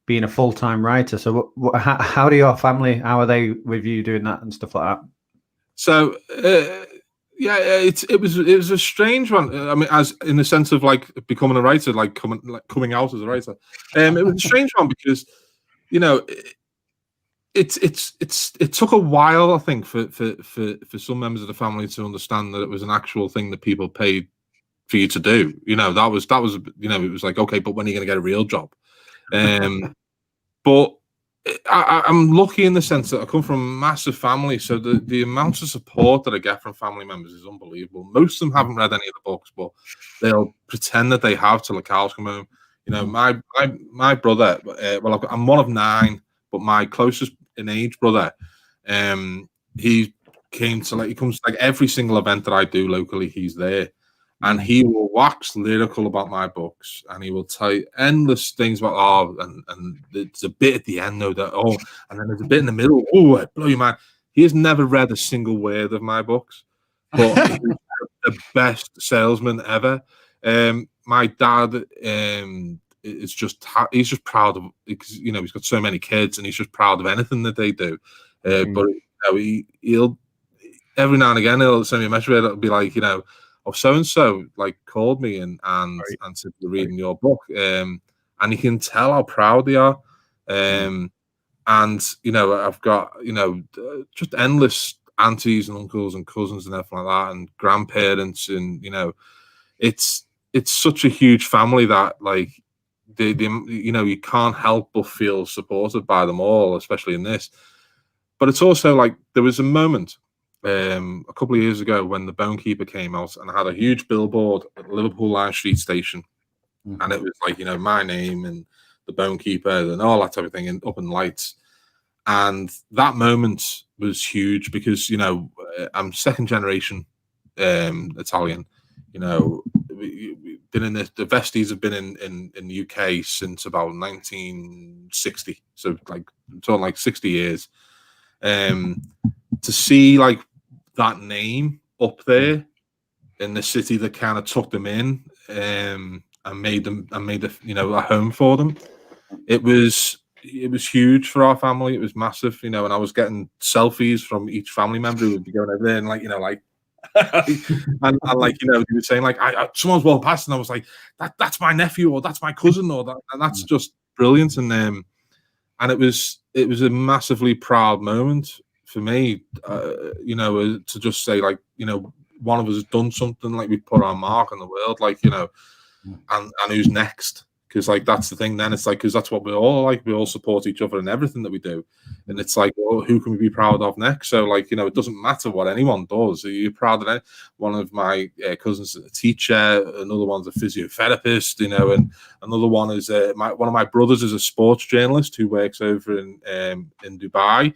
being a full-time writer. So, how do your family? How are they with you doing that and stuff like that? So, it was a strange one. I mean, as in the sense of like becoming a writer, like coming out as a writer. It was a strange one because, it took a while, I think, for some members of the family to understand that it was an actual thing that people paid for you to do. That was it was like, okay, but when are you going to get a real job? But I'm lucky in the sense that I come from a massive family, so the amount of support that I get from family members is unbelievable. Most of them haven't read any of the books, but they'll pretend that they have till the cows come home. My brother, I'm one of 9, but my closest in age brother, he comes to like every single event that I do locally. He's there. And he will wax lyrical about my books, and he will tell you endless things about and there's a bit at the end though that and then there's a bit in the middle. It blow your mind. He has never read a single word of my books, but he's the best salesman ever. My dad is he's just proud of, because he's got so many kids, and he's just proud of anything that they do. But he'll every now and again he'll send me a message where it'll be like so and so like called me and said they're reading your book, and you can tell how proud they are. And I've got just endless aunties and uncles and cousins and everything like that, and grandparents, and it's such a huge family that like you can't help but feel supported by them all, especially in this. But it's also like there was a moment a couple of years ago when The Bone Keeper came out, and I had a huge billboard at the Liverpool Line Street Station, and it was like, my name and The Bone Keeper and all that type of thing, and up in lights. And that moment was huge because, I'm second generation Italian. We've been in the Vestes have been in the UK since about 1960, so like 60 years. To see like that name up there in the city that kind of took them in and made a home for them, it was huge for our family. It was massive, and I was getting selfies from each family member who would be going over there and and they were saying like, someone's walked past and I was like, that's my nephew or that's my cousin or that, and that's just brilliant. And it was a massively proud moment for me, to just say like, one of us has done something, like we put our mark on the world, and who's next? Because like that's the thing. Then it's like, because that's what we're all like. We all support each other in everything that we do, and it's like, well, who can we be proud of next? So like, it doesn't matter what anyone does. Are you proud of it? One of my cousins is a teacher. Another one's a physiotherapist. And another one is one of my brothers is a sports journalist who works over in Dubai.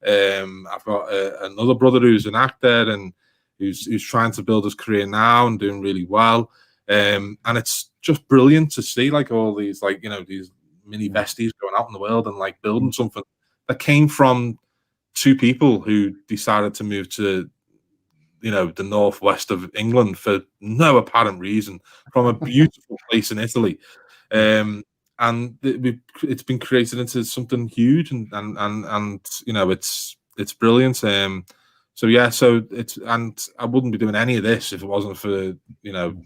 I've got another brother who's an actor and who's trying to build his career now and doing really well. And it's just brilliant to see like all these these mini besties going out in the world and like building something that came from two people who decided to move to the northwest of England for no apparent reason, from a beautiful place in Italy. And it's been created into something huge, and it's brilliant. So I wouldn't be doing any of this if it wasn't for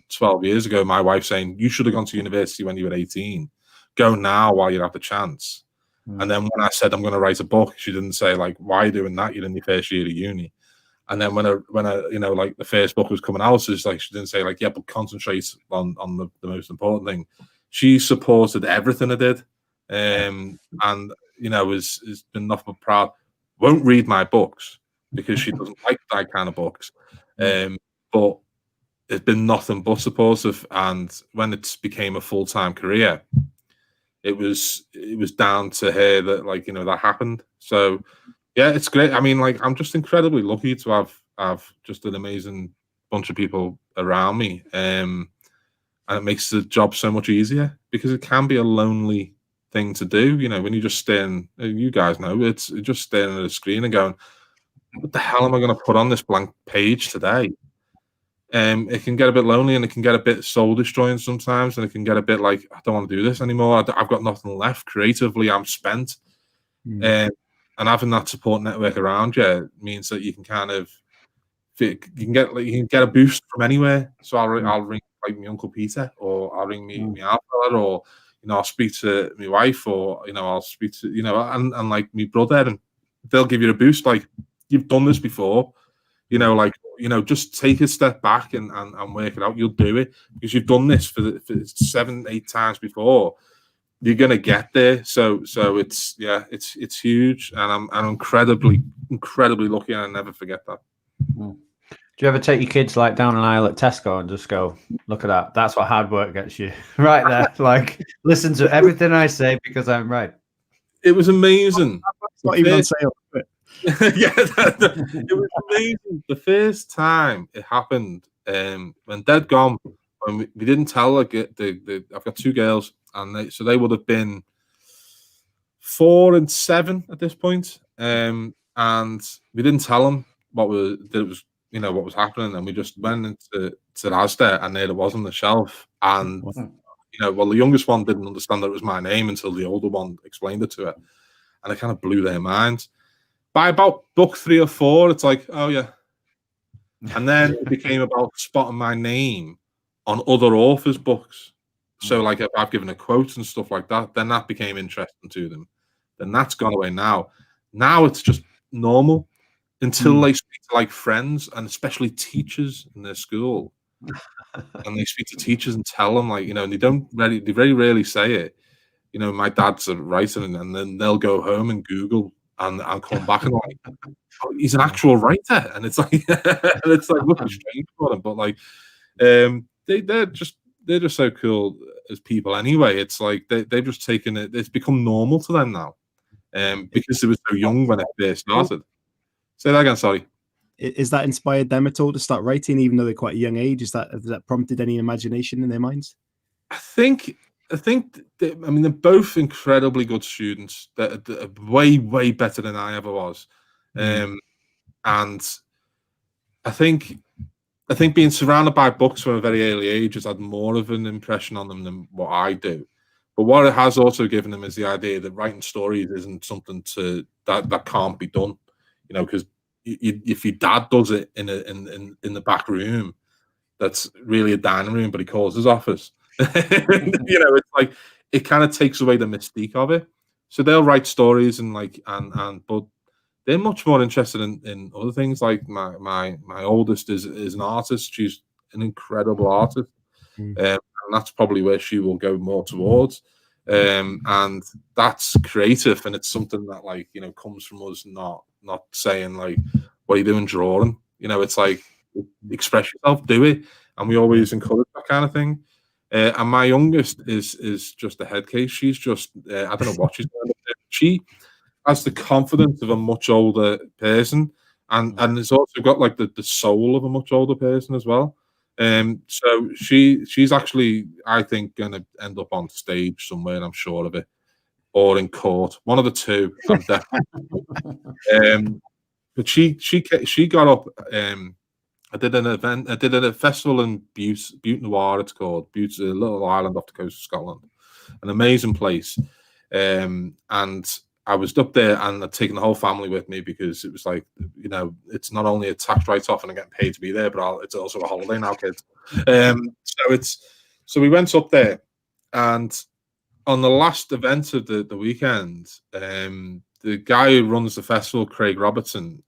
12 years ago my wife saying, you should have gone to university when you were 18. Go now while you have the chance. And then when I said I'm going to write a book, she didn't say like, why are you doing that? You're in your first year of uni. And then when I like the first book was coming out, it's like she didn't say like, yeah, but concentrate on the most important thing. She supported everything I did, and has been nothing but proud. Won't read my books because she doesn't like that kind of books, but it's been nothing but supportive. And when it became a full-time career, it was down to her that that happened. So yeah, it's great. I mean, like, I'm just incredibly lucky to have just an amazing bunch of people around me, and it makes the job so much easier, because it can be a lonely thing to do. When you just staring, you guys know, it's just staring at a screen and going, what the hell am I going to put on this blank page today? It can get a bit lonely, and it can get a bit soul destroying sometimes, and it can get a bit like, I don't want to do this anymore. I've got nothing left creatively. I'm spent. And having that support network around you means that you can kind of you can get a boost from anywhere. So I'll ring like my Uncle Peter, or I'll ring me Alpha, or I'll speak to my wife, or I'll speak to and like my brother, and they'll give you a boost. Like, you've done this before, just take a step back and work it out. You'll do it because you've done this for 7-8 times before. You're gonna get there. So it's huge, and I'm incredibly lucky, and I never forget that. Do you ever take your kids like down an aisle at Tesco and just go, look at that? That's what hard work gets you, right there. Like, listen to everything I say because I'm right. It was amazing. It's not even on sale. Yeah, it was amazing. The first time it happened, when Dad gone, when we didn't tell I've got 2 girls, and they would have been 4 and 7 at this point, and we didn't tell them what was happening, and we just went into Asda, and there it was on the shelf, and the youngest one didn't understand that it was my name until the older one explained it to her, and it kind of blew their minds. By about book 3 or 4, it's like, oh yeah. And then it became about spotting my name on other authors' books. So like, if I've given a quote and stuff like that, then that became interesting to them. Then that's gone away now. Now it's just normal until they speak to like friends, and especially teachers in their school. And they speak to teachers and tell them, like, and they very rarely say it. My dad's a writer, and then they'll go home and Google and come back and like, oh, he's an actual writer, and it's like looking strange for them, but like they're just so cool as people anyway. It's like they've just taken it. It's become normal to them now, because they were so young when it first started. Say that again. Sorry. Is that inspired them at all to start writing, even though they're quite a young age? Has that prompted any imagination in their minds? I think they're both incredibly good students. They're way better than I ever was, and I think being surrounded by books from a very early age has had more of an impression on them than what I do. But what it has also given them is the idea that writing stories isn't something that can't be done, because if your dad does it in the back room, that's really a dining room, but he calls his office. It's like it kind of takes away the mystique of it. So they'll write stories but they're much more interested in other things. Like my oldest is an artist. She's an incredible artist, and that's probably where she will go more towards. And that's creative, and it's something that comes from us, not saying like, what are you doing drawing? It's like, express yourself, do it, and we always encourage that kind of thing. And my youngest is just a head case. She's just I don't know what she's doing. She has the confidence of a much older person, and has also got like the soul of a much older person as well. So she's actually, I think, going to end up on stage somewhere. I'm sure of it, or in court, one of the two. I'm definitely. But she got up. I did an event. I did a festival in Butte Noir. It's called Butte, a little island off the coast of Scotland, an amazing place. And I was up there, and I'd taken the whole family with me because it was like, it's not only a tax write-off and I get paid to be there, but it's also a holiday now, kids. So we went up there, and on the last event of the weekend, the guy who runs the festival, Craig Robertson,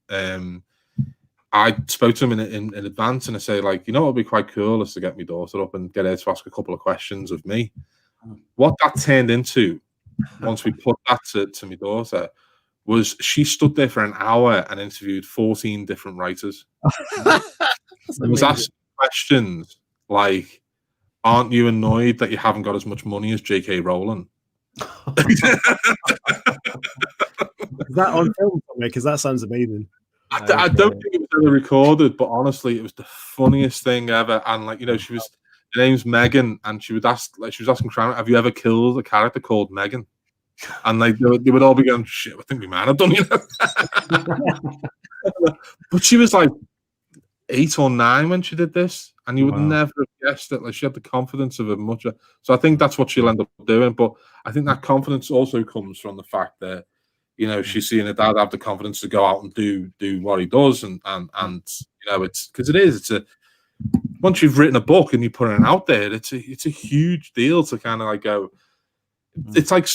I spoke to him in advance, and I say, like, what would be quite cool is to get my daughter up and get her to ask a couple of questions of me. What that turned into, once we put that to my daughter, was she stood there for an hour and interviewed 14 different writers. And was asking questions like, aren't you annoyed that you haven't got as much money as J.K. Rowling? Is that on film? Because that sounds amazing. I don't think it was ever recorded, but honestly, it was the funniest thing ever. And her name's Megan, and she was asking Crown, have you ever killed a character called Megan? And they would all be going, shit, I think we might have done, But she was like 8 or 9 when she did this, and you would never have guessed it. Like, she had the confidence of a much. So I think that's what she'll end up doing. But I think that confidence also comes from the fact that, she's seeing her dad have the confidence to go out and do what he does, and it's because once you've written a book and you put it out there, it's a huge deal to kind of like go. It's like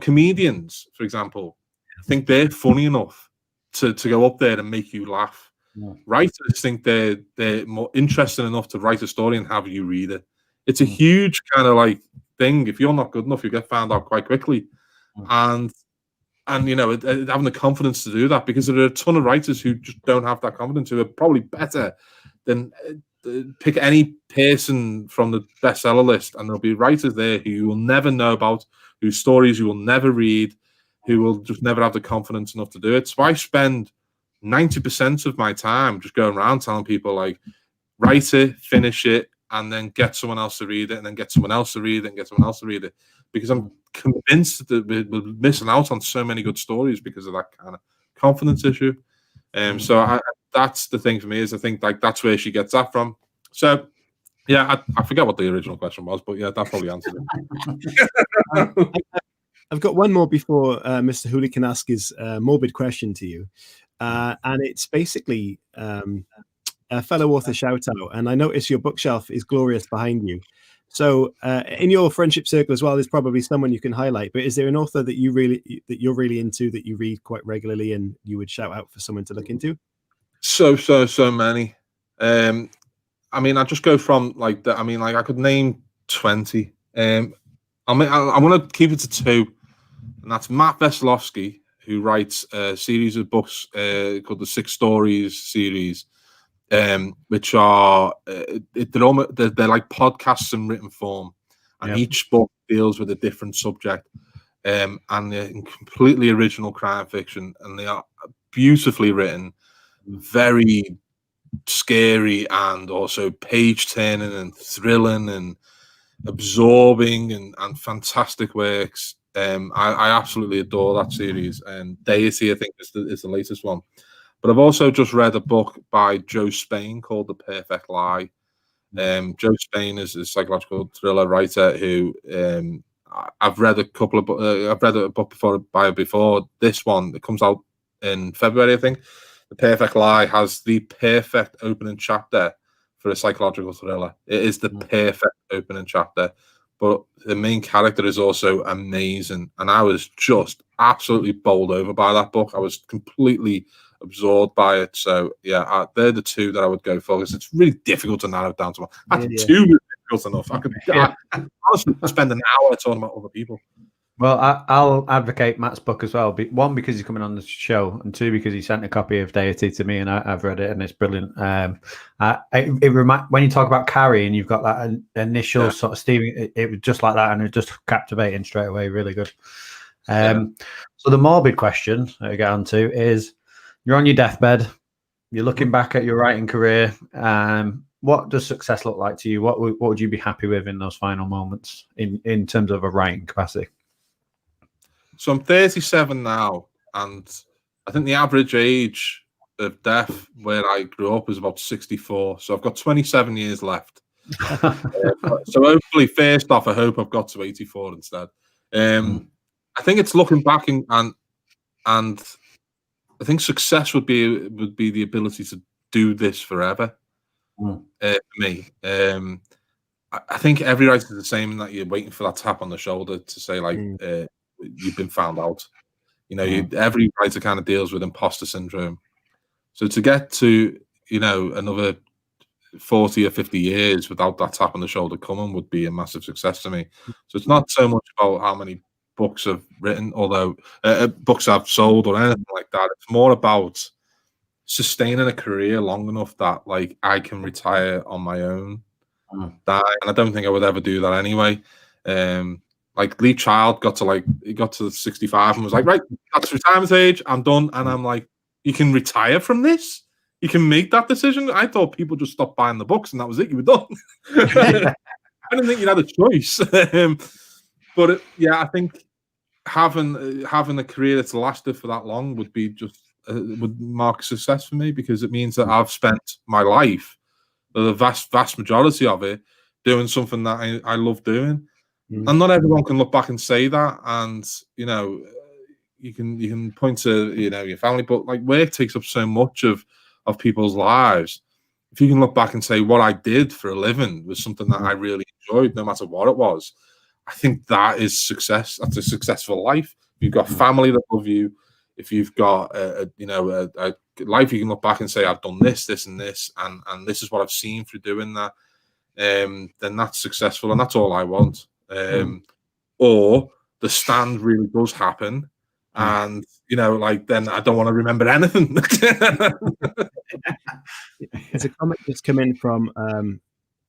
comedians, for example, think they're funny enough to go up there and make you laugh. Yeah. Writers think they're more interesting enough to write a story and have you read it. It's a huge kind of like thing. If you're not good enough, you get found out quite quickly, and having the confidence to do that, because there are a ton of writers who just don't have that confidence, who are probably better than pick any person from the bestseller list, and there'll be writers there who you will never know about, whose stories you will never read, who will just never have the confidence enough to do it. So I spend 90% of my time just going around telling people, like, write it, finish it, and then get someone else to read it, and then get someone else to read it, and get someone else to read it, because I'm convinced that we're missing out on so many good stories because of that kind of confidence issue. So that's the thing for me, is I think like that's where she gets that from. So yeah, I forget what the original question was, but yeah, that probably answered it. I've got one more before Mr. Hooley can ask his morbid question to you, and it's basically a fellow author shout out. And I notice your bookshelf is glorious behind you. So in your friendship circle as well, there's probably someone you can highlight. But is there an author that you're really into, that you read quite regularly, and you would shout out for someone to look into? So many. I mean, I just go from like that. I mean, like I could name 20. I want to keep it to 2, and that's Matt Veselowski, who writes a series of books called the Six Stories series, which are they're like podcasts in written form, and each book deals with a different subject, and they're in completely original crime fiction, and they are beautifully written, very scary, and also page turning and thrilling and absorbing and fantastic works. I absolutely adore that series, and Deity, I think, is the latest one. But I've also just read a book by Joe Spain called The Perfect Lie. Joe Spain is a psychological thriller writer who I've read a couple of I've read a book before this one that comes out in February, I think. The Perfect Lie has the perfect opening chapter for a psychological thriller. It is the perfect opening chapter, but the main character is also amazing, and I was just absolutely bowled over by that book. I was completely absorbed by it. So yeah, they're the two that I would go for, because it's really difficult to narrow it down to one. That's too difficult enough. I could honestly spend an hour talking about other people. Well, I'll advocate Matt's book as well. One, because he's coming on the show, and two, because he sent a copy of Deity to me, and I've read it, and it's brilliant. When you talk about Carrie, and you've got that initial sort of Stevie, it was just like that, and it just captivating straight away. Really good. So the morbid question that I get onto is: you're on your deathbed, you're looking back at your writing career. What does success look like to you? What would you be happy with in those final moments in terms of a writing capacity? So I'm 37 now, and I think the average age of death where I grew up is about 64. So I've got 27 years left. So hopefully, first off, I hope I've got to 84 instead. I think it's looking back and I think success would be the ability to do this forever. For me, I think every writer is the same in that you're waiting for that tap on the shoulder to say, like, you've been found out. You know, every writer kind of deals with imposter syndrome. So to get to, another 40 or 50 years without that tap on the shoulder coming would be a massive success to me. So it's not so much about how many books I've written, although books I've sold or anything like that. It's more about sustaining a career long enough that, like, I can retire on my own. And I don't think I would ever do that anyway. Like Lee Child got to 65 and was like, right, that's retirement age, I'm done. And I'm like, you can retire from this? You can make that decision? I thought people just stopped buying the books and that was it, you were done. I didn't think you had a choice. But I think having a career that's lasted for that long would be would mark success for me, because it means that I've spent my life, the vast majority of it, doing something that I love doing. And not everyone can look back and say that. And you can point to your family, but like, work takes up so much of people's lives. If you can look back and say what I did for a living was something that I really enjoyed, no matter what it was, I think that is success. That's a successful life. If you've got family that love you, if you've got a life you can look back and say, I've done this, this, and this, and this is what I've seen through doing that, then that's successful, and that's all I want. Or the stand really does happen, and then I don't want to remember anything. It's a comment that's come in from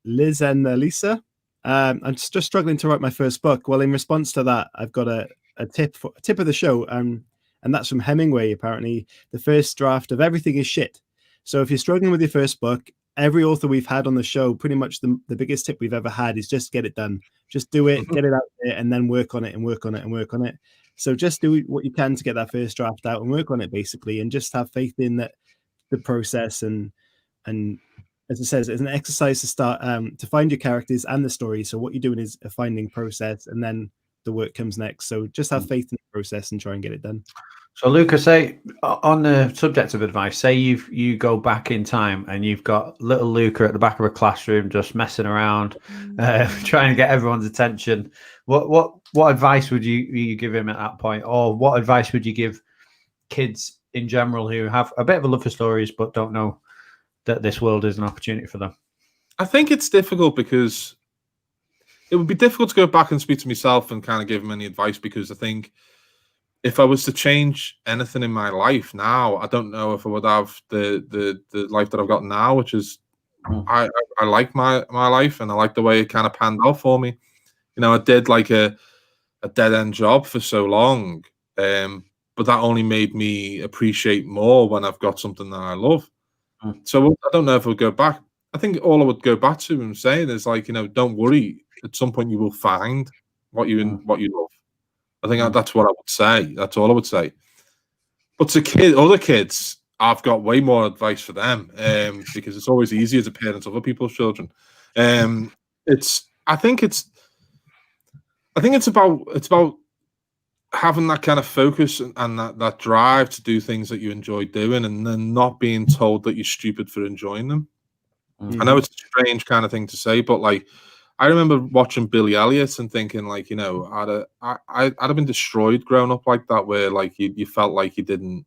Liz and Lisa. I'm just struggling to write my first book. Well, in response to that, I've got a tip of the show, and that's from Hemingway. Apparently, the first draft of everything is shit. So if you're struggling with your first book, every author we've had on the show, pretty much the biggest tip we've ever had is just get it done. Just do it, get it out there, and then work on it and work on it and work on it. So just do what you can to get that first draft out and work on it, basically, and just have faith in that the process. And as it says, it's an exercise to start to find your characters and the story. So what you're doing is a finding process, and then the work comes next. So just have faith in the process and try and get it done. So, Luca, say on the subject of advice, say you go back in time and you've got little Luca at the back of a classroom just messing around, trying to get everyone's attention. What advice would you give him at that point, or what advice would you give kids in general who have a bit of a love for stories but don't know that this world is an opportunity for them? I think it's difficult, because it would be difficult to go back and speak to myself and kind of give him any advice, because I think if I was to change anything in my life now, I don't know if I would have the life that I've got now, which is I like my life, and I like the way it kind of panned out for me. You know, I did like a dead end job for so long, but that only made me appreciate more when I've got something that I love. So I don't know if I would go back. I think all I would go back to and saying is like, you know, don't worry. At some point, you will find what you love. I think that's what I would say. That's all I would say. But to other kids, I've got way more advice for them, because it's always easier to parent other people's children. I think it's about having that kind of focus and that drive to do things that you enjoy doing, and then not being told that you're stupid for enjoying them. I know it's a strange kind of thing to say, but like, I remember watching Billy Elliot and thinking, like, you know, I'd have been destroyed growing up like that, where like you felt like you didn't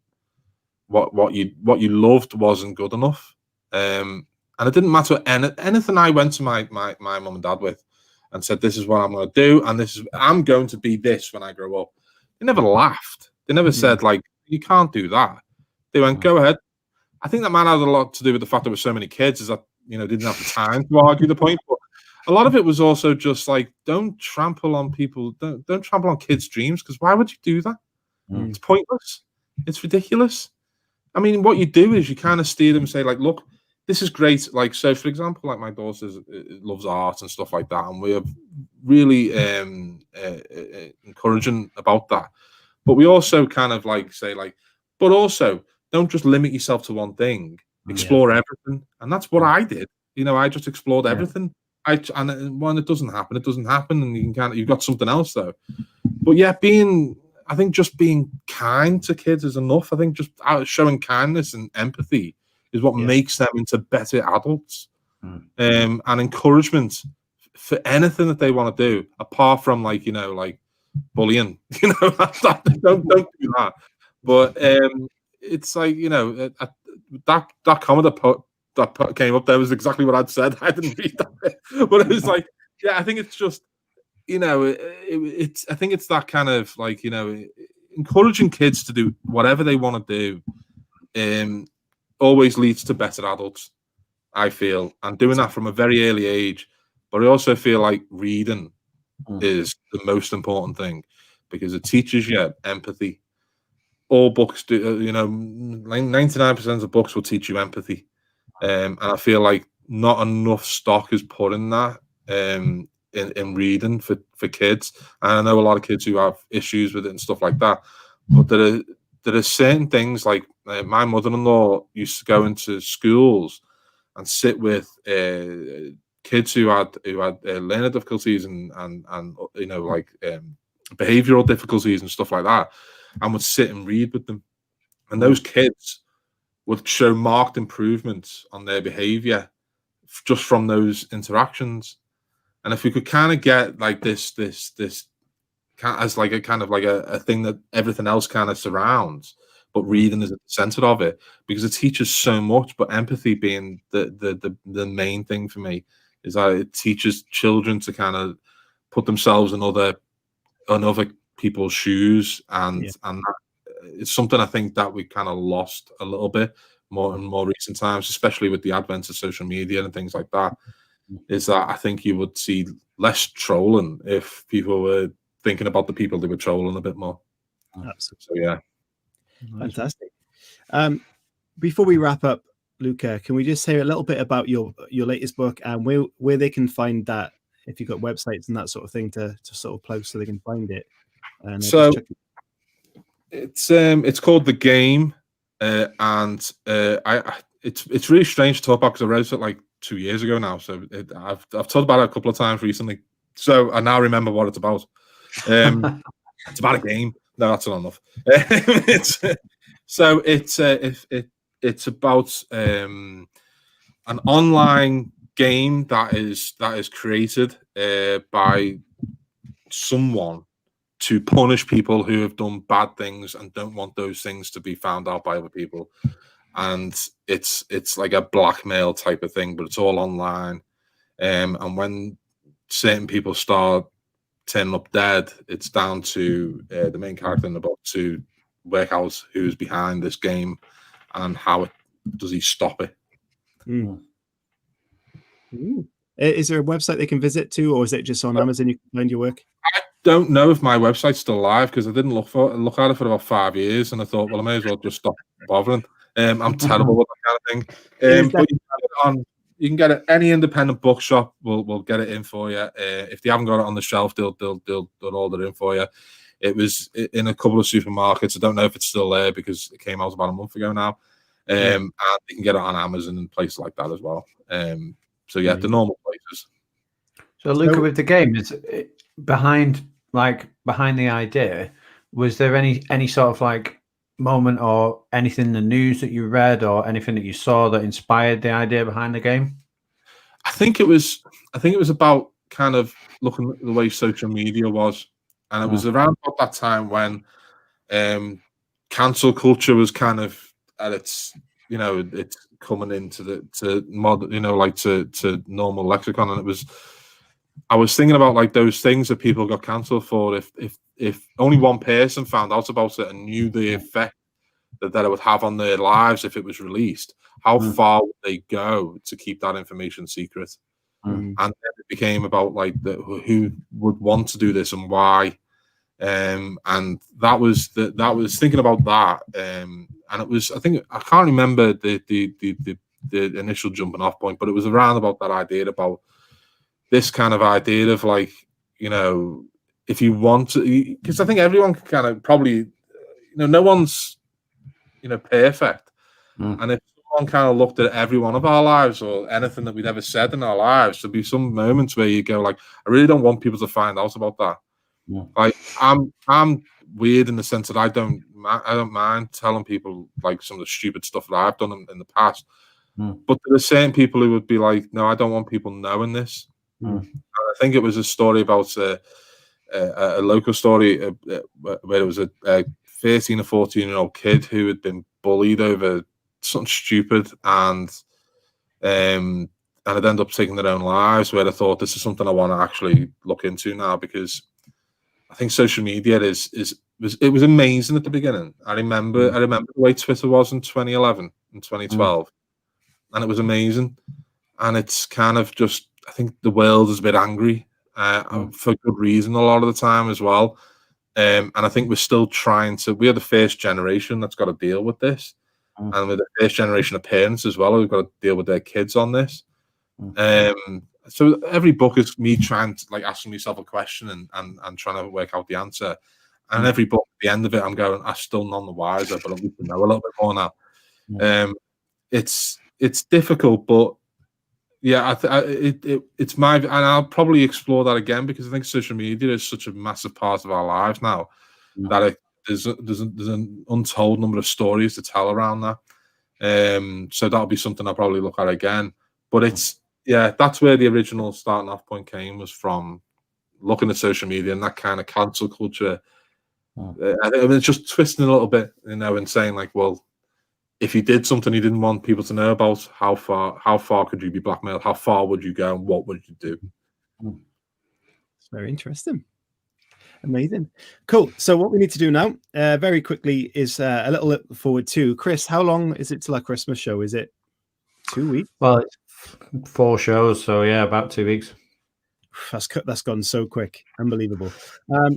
what you loved wasn't good enough, and it didn't matter anything I went to my mum and dad with and said, this is what I'm going to do, and I'm going to be this when I grow up. They never laughed. They never said like, you can't do that. They went, go ahead. I think that might have a lot to do with the fact there were so many kids, is that, you know, didn't have the time to argue the point. But a lot of it was also just like, don't trample on people. Don't trample on kids' dreams, because why would you do that? It's pointless. It's ridiculous. I mean, what you do is you kind of steer them and say, like, look, this is great. Like, so for example, like my daughter loves art and stuff like that, and we're really encouraging about that. But we also kind of like say, like, but also don't just limit yourself to one thing. Explore everything, and that's what I did. You know, I just explored everything. And when it doesn't happen, it doesn't happen, and you've got something else though. But yeah, I think just being kind to kids is enough. I think just showing kindness and empathy is what makes them into better adults, and encouragement for anything that they want to do, apart from like, you know, like bullying. You know, don't do that. But it's like, you know, that comment that came up there was exactly what I'd said. I didn't read that, but it was like, yeah, I think it's just, you know, I think it's that kind of like, you know, encouraging kids to do whatever they want to do, always leads to better adults, I feel, and doing that from a very early age. But I also feel like reading is the most important thing, because it teaches you empathy. All books do, you know, 99% of books will teach you empathy, and I feel like not enough stock is put in that, in reading for kids. And I know a lot of kids who have issues with it and stuff like that, but there are certain things like my mother-in-law used to go into schools and sit with kids who had learning difficulties and you know, like behavioral difficulties and stuff like that, and would sit and read with them, and those kids would show marked improvements on their behavior just from those interactions. And if we could kind of get like this as like a kind of like a thing that everything else kind of surrounds, but reading is at the center of it, because it teaches so much. But empathy being the main thing for me, is that it teaches children to kind of put themselves in other people's shoes, and that it's something I think that we kind of lost a little bit more in more recent times, especially with the advent of social media and things like that. Is that I think you would see less trolling if people were thinking about the people they were trolling a bit more. Absolutely. So yeah, fantastic. Before we wrap up, Luca, can we just say a little bit about your latest book and where they can find that, if you've got websites and that sort of thing to sort of plug so they can find it? And so it's called The Game, and it's really strange to talk about, because I wrote it like 2 years ago now. So I've talked about it a couple of times recently. So I now remember what it's about. It's about a game. No, that's not enough. It's about an online game that is created by someone to punish people who have done bad things and don't want those things to be found out by other people. And it's like a blackmail type of thing, but it's all online. And when certain people start turning up dead. It's down to the main character in the book to work out who's behind this game and how does he stop it. Is there a website they can visit to, or is it just on Amazon you can find your work? I don't know if my website's still live because I didn't look at it for about 5 years, and I thought, well, I may as well just stop bothering. I'm terrible with that kind of thing. But you can get it. Any independent bookshop will get it in for you. If they haven't got it on the shelf, they'll order it in for you. It was in a couple of supermarkets. I don't know if it's still there because it came out about a month ago now. And you can get it on Amazon and places like that as well. So yeah, the normal places. So Luca, with the game, is behind the idea, was there any sort of like moment or anything in the news that you read or anything that you saw that inspired the idea behind the game? I think it was about kind of looking at the way social media was, and it was around about that time when cancel culture was kind of at its, it's coming into to modern, to normal lexicon, and I was thinking about like those things that people got cancelled for. If only one person found out about it and knew the effect that it would have on their lives if it was released, how far would they go to keep that information secret? And then it became about like who would want to do this and why. And that was thinking about that. And it was, I can't remember the initial jumping off point, but it was around about that idea, about this kind of idea of like, if you want to, because I think everyone can kind of probably, no one's, perfect. And if someone kind of looked at every one of our lives or anything that we'd ever said in our lives, there'd be some moments where you go like, I really don't want people to find out about that. Like I'm weird in the sense that I don't mind telling people like some of the stupid stuff that I've done in the past. But there are certain people who would be like, no, I don't want people knowing this. And I think it was a story about a local story where it was a 13 or 14-year-old kid who had been bullied over something stupid, and it ended up taking their own lives, where I thought, this is something I want to actually look into now, because I think social media it was amazing at the beginning. I remember the way Twitter was in 2011 and 2012, and it was amazing. And it's kind of just, I think the world is a bit angry for good reason a lot of the time as well. And I think we're still we are the first generation that's got to deal with this. And we're the first generation of parents as well who've got to deal with their kids on this. So every book is me trying to like asking myself a question and trying to work out the answer. And every book at the end of it, I'm going, I'm still none the wiser, but at least I know a little bit more now. It's difficult, but yeah, it's my, and I'll probably explore that again, because I think social media is such a massive part of our lives now that there's an untold number of stories to tell around that. So that'll be something I'll probably look at again. But that's where the original starting off point came, was from looking at social media and that kind of cancel culture. I mean, it's just twisting a little bit, and saying like, well, if you did something you didn't want people to know about, how far could you be blackmailed? How far would you go, and what would you do? It's very interesting. Amazing. Cool. So what we need to do now, very quickly, is a little look forward to. Chris, how long is it till our Christmas show? Is it 2 weeks? Well, it's 4 shows, so yeah, about 2 weeks. That's gone so quick. Unbelievable.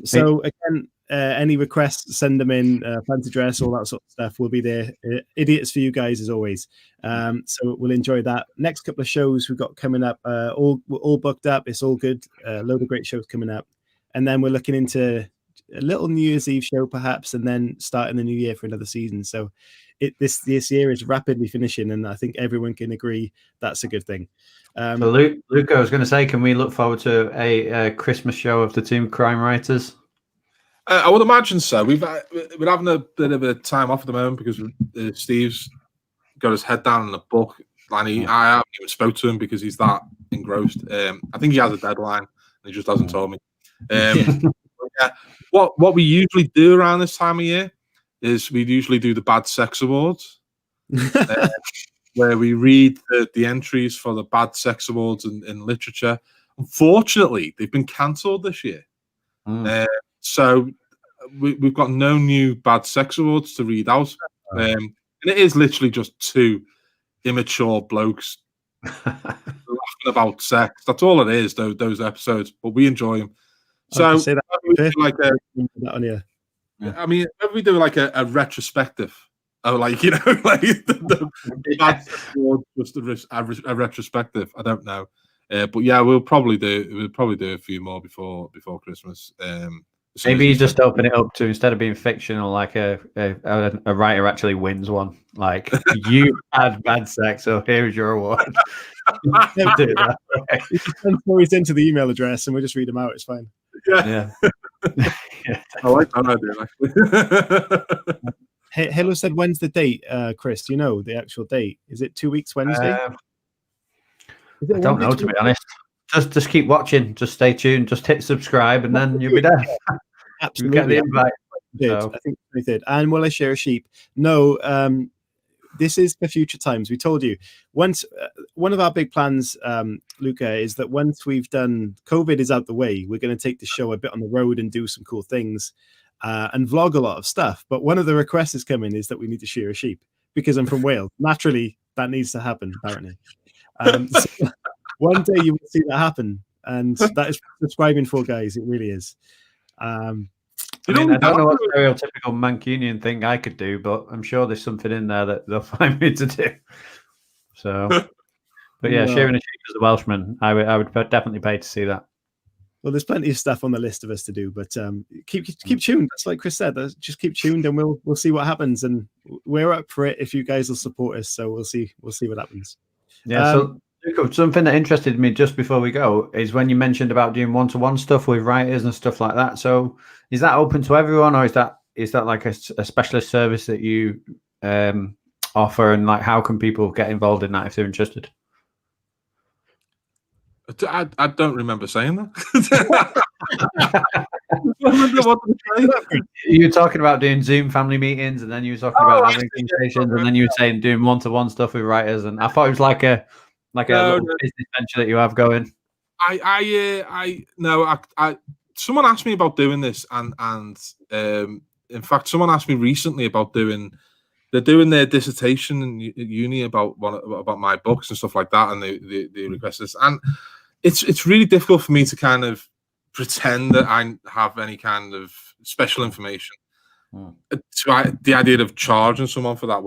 So again, any requests, send them in, fancy dress, all that sort of stuff. We'll be there. Idiots for you guys as always. So we'll enjoy that. Next couple of shows we've got coming up, we're all booked up. It's all good. A load of great shows coming up. And then we're looking into a little New Year's Eve show perhaps, and then starting the new year for another season. So this year is rapidly finishing, and I think everyone can agree that's a good thing. So Luca, I was going to say, can we look forward to a Christmas show of the Team Crime Writers? I would imagine so. We're having a bit of a time off at the moment because Steve's got his head down in the book, and I haven't even spoke to him because he's that engrossed. I think he has a deadline, and he just hasn't told me. What we usually do around this time of year is we usually do the Bad Sex Awards, where we read the entries for the Bad Sex Awards in literature. Unfortunately, they've been cancelled this year. So we've got no new bad sex awards to read out. And it is literally just two immature blokes laughing about sex. That's all it is, those episodes. But we enjoy them. So say that I mean, if we do like a retrospective, like the bad sex award, just a retrospective. I don't know, but yeah, we'll probably do a few more before Christmas. Maybe you just open it up to, instead of being fictional, like a writer actually wins one. Like, you had bad sex, so here's your award. Do that, right? You can send stories into the email address, and we'll just read them out. It's fine. Yeah. I like that idea, actually. Hello said, when's the date, Chris? Do you know the actual date? Is it 2 weeks Wednesday? I don't know, to be honest. Just keep watching. Just stay tuned. Just hit subscribe, and then you'll be there. Absolutely. You get the invite. So. I think we did. And will I share a sheep? No. This is for future times. We told you once. One of our big plans, Luca, is that once we've done COVID is out the way, we're going to take the show a bit on the road and do some cool things and vlog a lot of stuff. But one of the requests is coming is that we need to shear a sheep because I'm from Wales. Naturally, that needs to happen. Apparently, so one day you will see that happen, and that is subscribing for, guys. It really is. I don't know what stereotypical Mancunian thing I could do, but I'm sure there's something in there that they'll find me to do. So, but yeah, shearing a sheep as a Welshman, I would definitely pay to see that. Well, there's plenty of stuff on the list of us to do, but keep tuned. That's like Chris said. Just keep tuned, and we'll see what happens. And we're up for it if you guys will support us. So we'll see what happens. Yeah. So something that interested me just before we go is when you mentioned about doing one-to-one stuff with writers and stuff like that. So is that open to everyone, or is that like a specialist service that you offer, and like how can people get involved in that if they're interested? I don't remember saying that. You were talking about doing Zoom family meetings, and then you were talking about having conversations, and then you were saying doing one-to-one stuff with writers, and I thought it was like a little business venture that you have going. Someone asked me about doing this, and in fact, someone asked me recently about they're doing their dissertation in uni about my books and stuff like that, and they request this, and it's really difficult for me to kind of pretend that I have any kind of special information. The idea of charging someone for that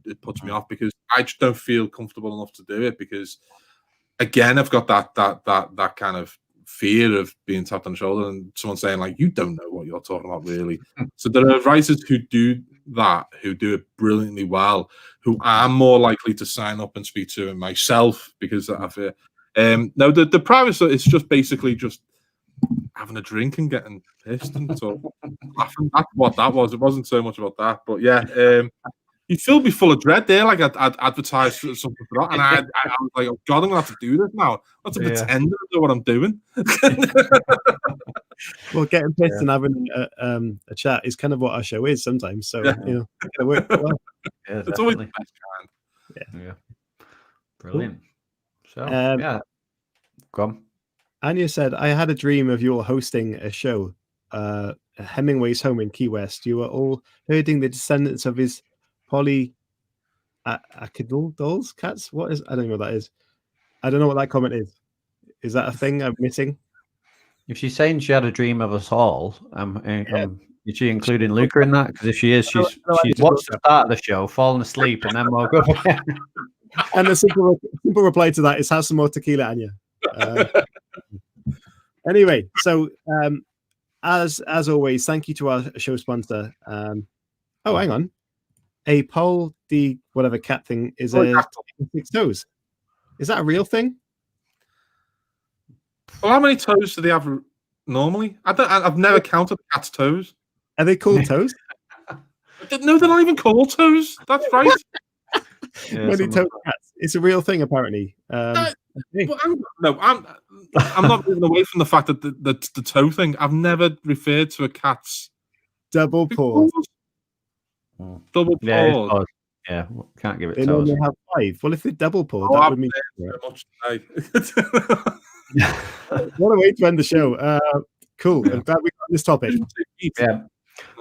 it puts me off, because I just don't feel comfortable enough to do it, because again, I've got that kind of fear of being tapped on the shoulder and someone saying like, you don't know what you're talking about, really. So there are writers who do that, who do it brilliantly well, who I'm more likely to sign up and speak to myself, because I fear. No, the private stuff is just basically just having a drink and getting pissed and so laughing. That's what that was. It wasn't so much about that, but yeah, you filled me full of dread there. Like I'd advertised something for that, and I was like, oh God, I'm gonna have to do this now. I have to pretend to know what I'm doing. Well, getting pissed and having a chat is kind of what our show is sometimes. So you know, it works well. Yeah, it's always the best kind. Yeah. Brilliant. So go on. Anya said, I had a dream of you all hosting a show, Hemingway's home in Key West. You were all herding the descendants of his polyacadal dolls, cats. What is? I don't know what that is. I don't know what that comment is. Is that a thing I'm missing? If she's saying she had a dream of us all, is she including Luca in that? Because if she is, she's watched the start of the show, fallen asleep, and then woke up again. And the simple reply to that is, have some more tequila, Anya. Anyway, so as always, thank you to our show sponsor. Hang on. A pole, the whatever cat thing is 6 toes. Is that a real thing? Well, how many toes do they have normally? I've never counted the cat's toes. Are they called toes? No, they're not even called toes. That's right. Many toes cats. It's a real thing, apparently. I'm not moving away from the fact that the toe thing. I've never referred to a cat's double paws. Double paws. Yeah, can't give it they toes. They have 5. Well, if they're double paws, that would mean very much. What a way to end the show. Cool. I'm glad we got this topic. Yeah.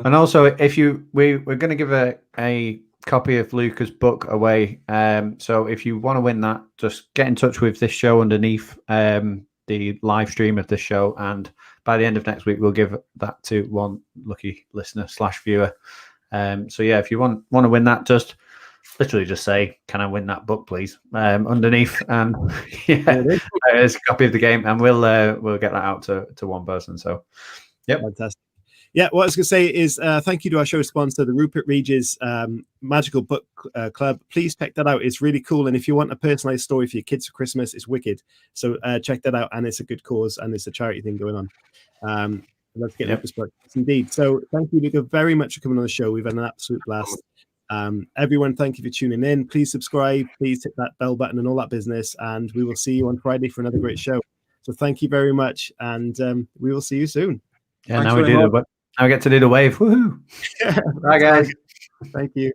And also, if we're going to give a copy of Luca's book away. So if you want to win that, just get in touch with this show underneath the live stream of this show, and by the end of next week, we'll give that to one lucky listener / viewer. So yeah, if you want to win that, just literally just say, "Can I win that book, please?" Underneath, and there's a copy of the game, and we'll get that out to one person. So, yep, fantastic. Yeah, what I was going to say is thank you to our show sponsor, the Rupert Regis Magical Book Club. Please check that out. It's really cool. And if you want a personalized story for your kids for Christmas, it's wicked. So check that out. And it's a good cause, and it's a charity thing going on. Let's get Lucas book. Yes, indeed. So thank you, Luca, very much for coming on the show. We've had an absolute blast. Everyone, thank you for tuning in. Please subscribe. Please hit that bell button and all that business. And we will see you on Friday for another great show. So thank you very much. And we will see you soon. Yeah, now we get to do the wave. Woohoo! Bye, guys. Thank you.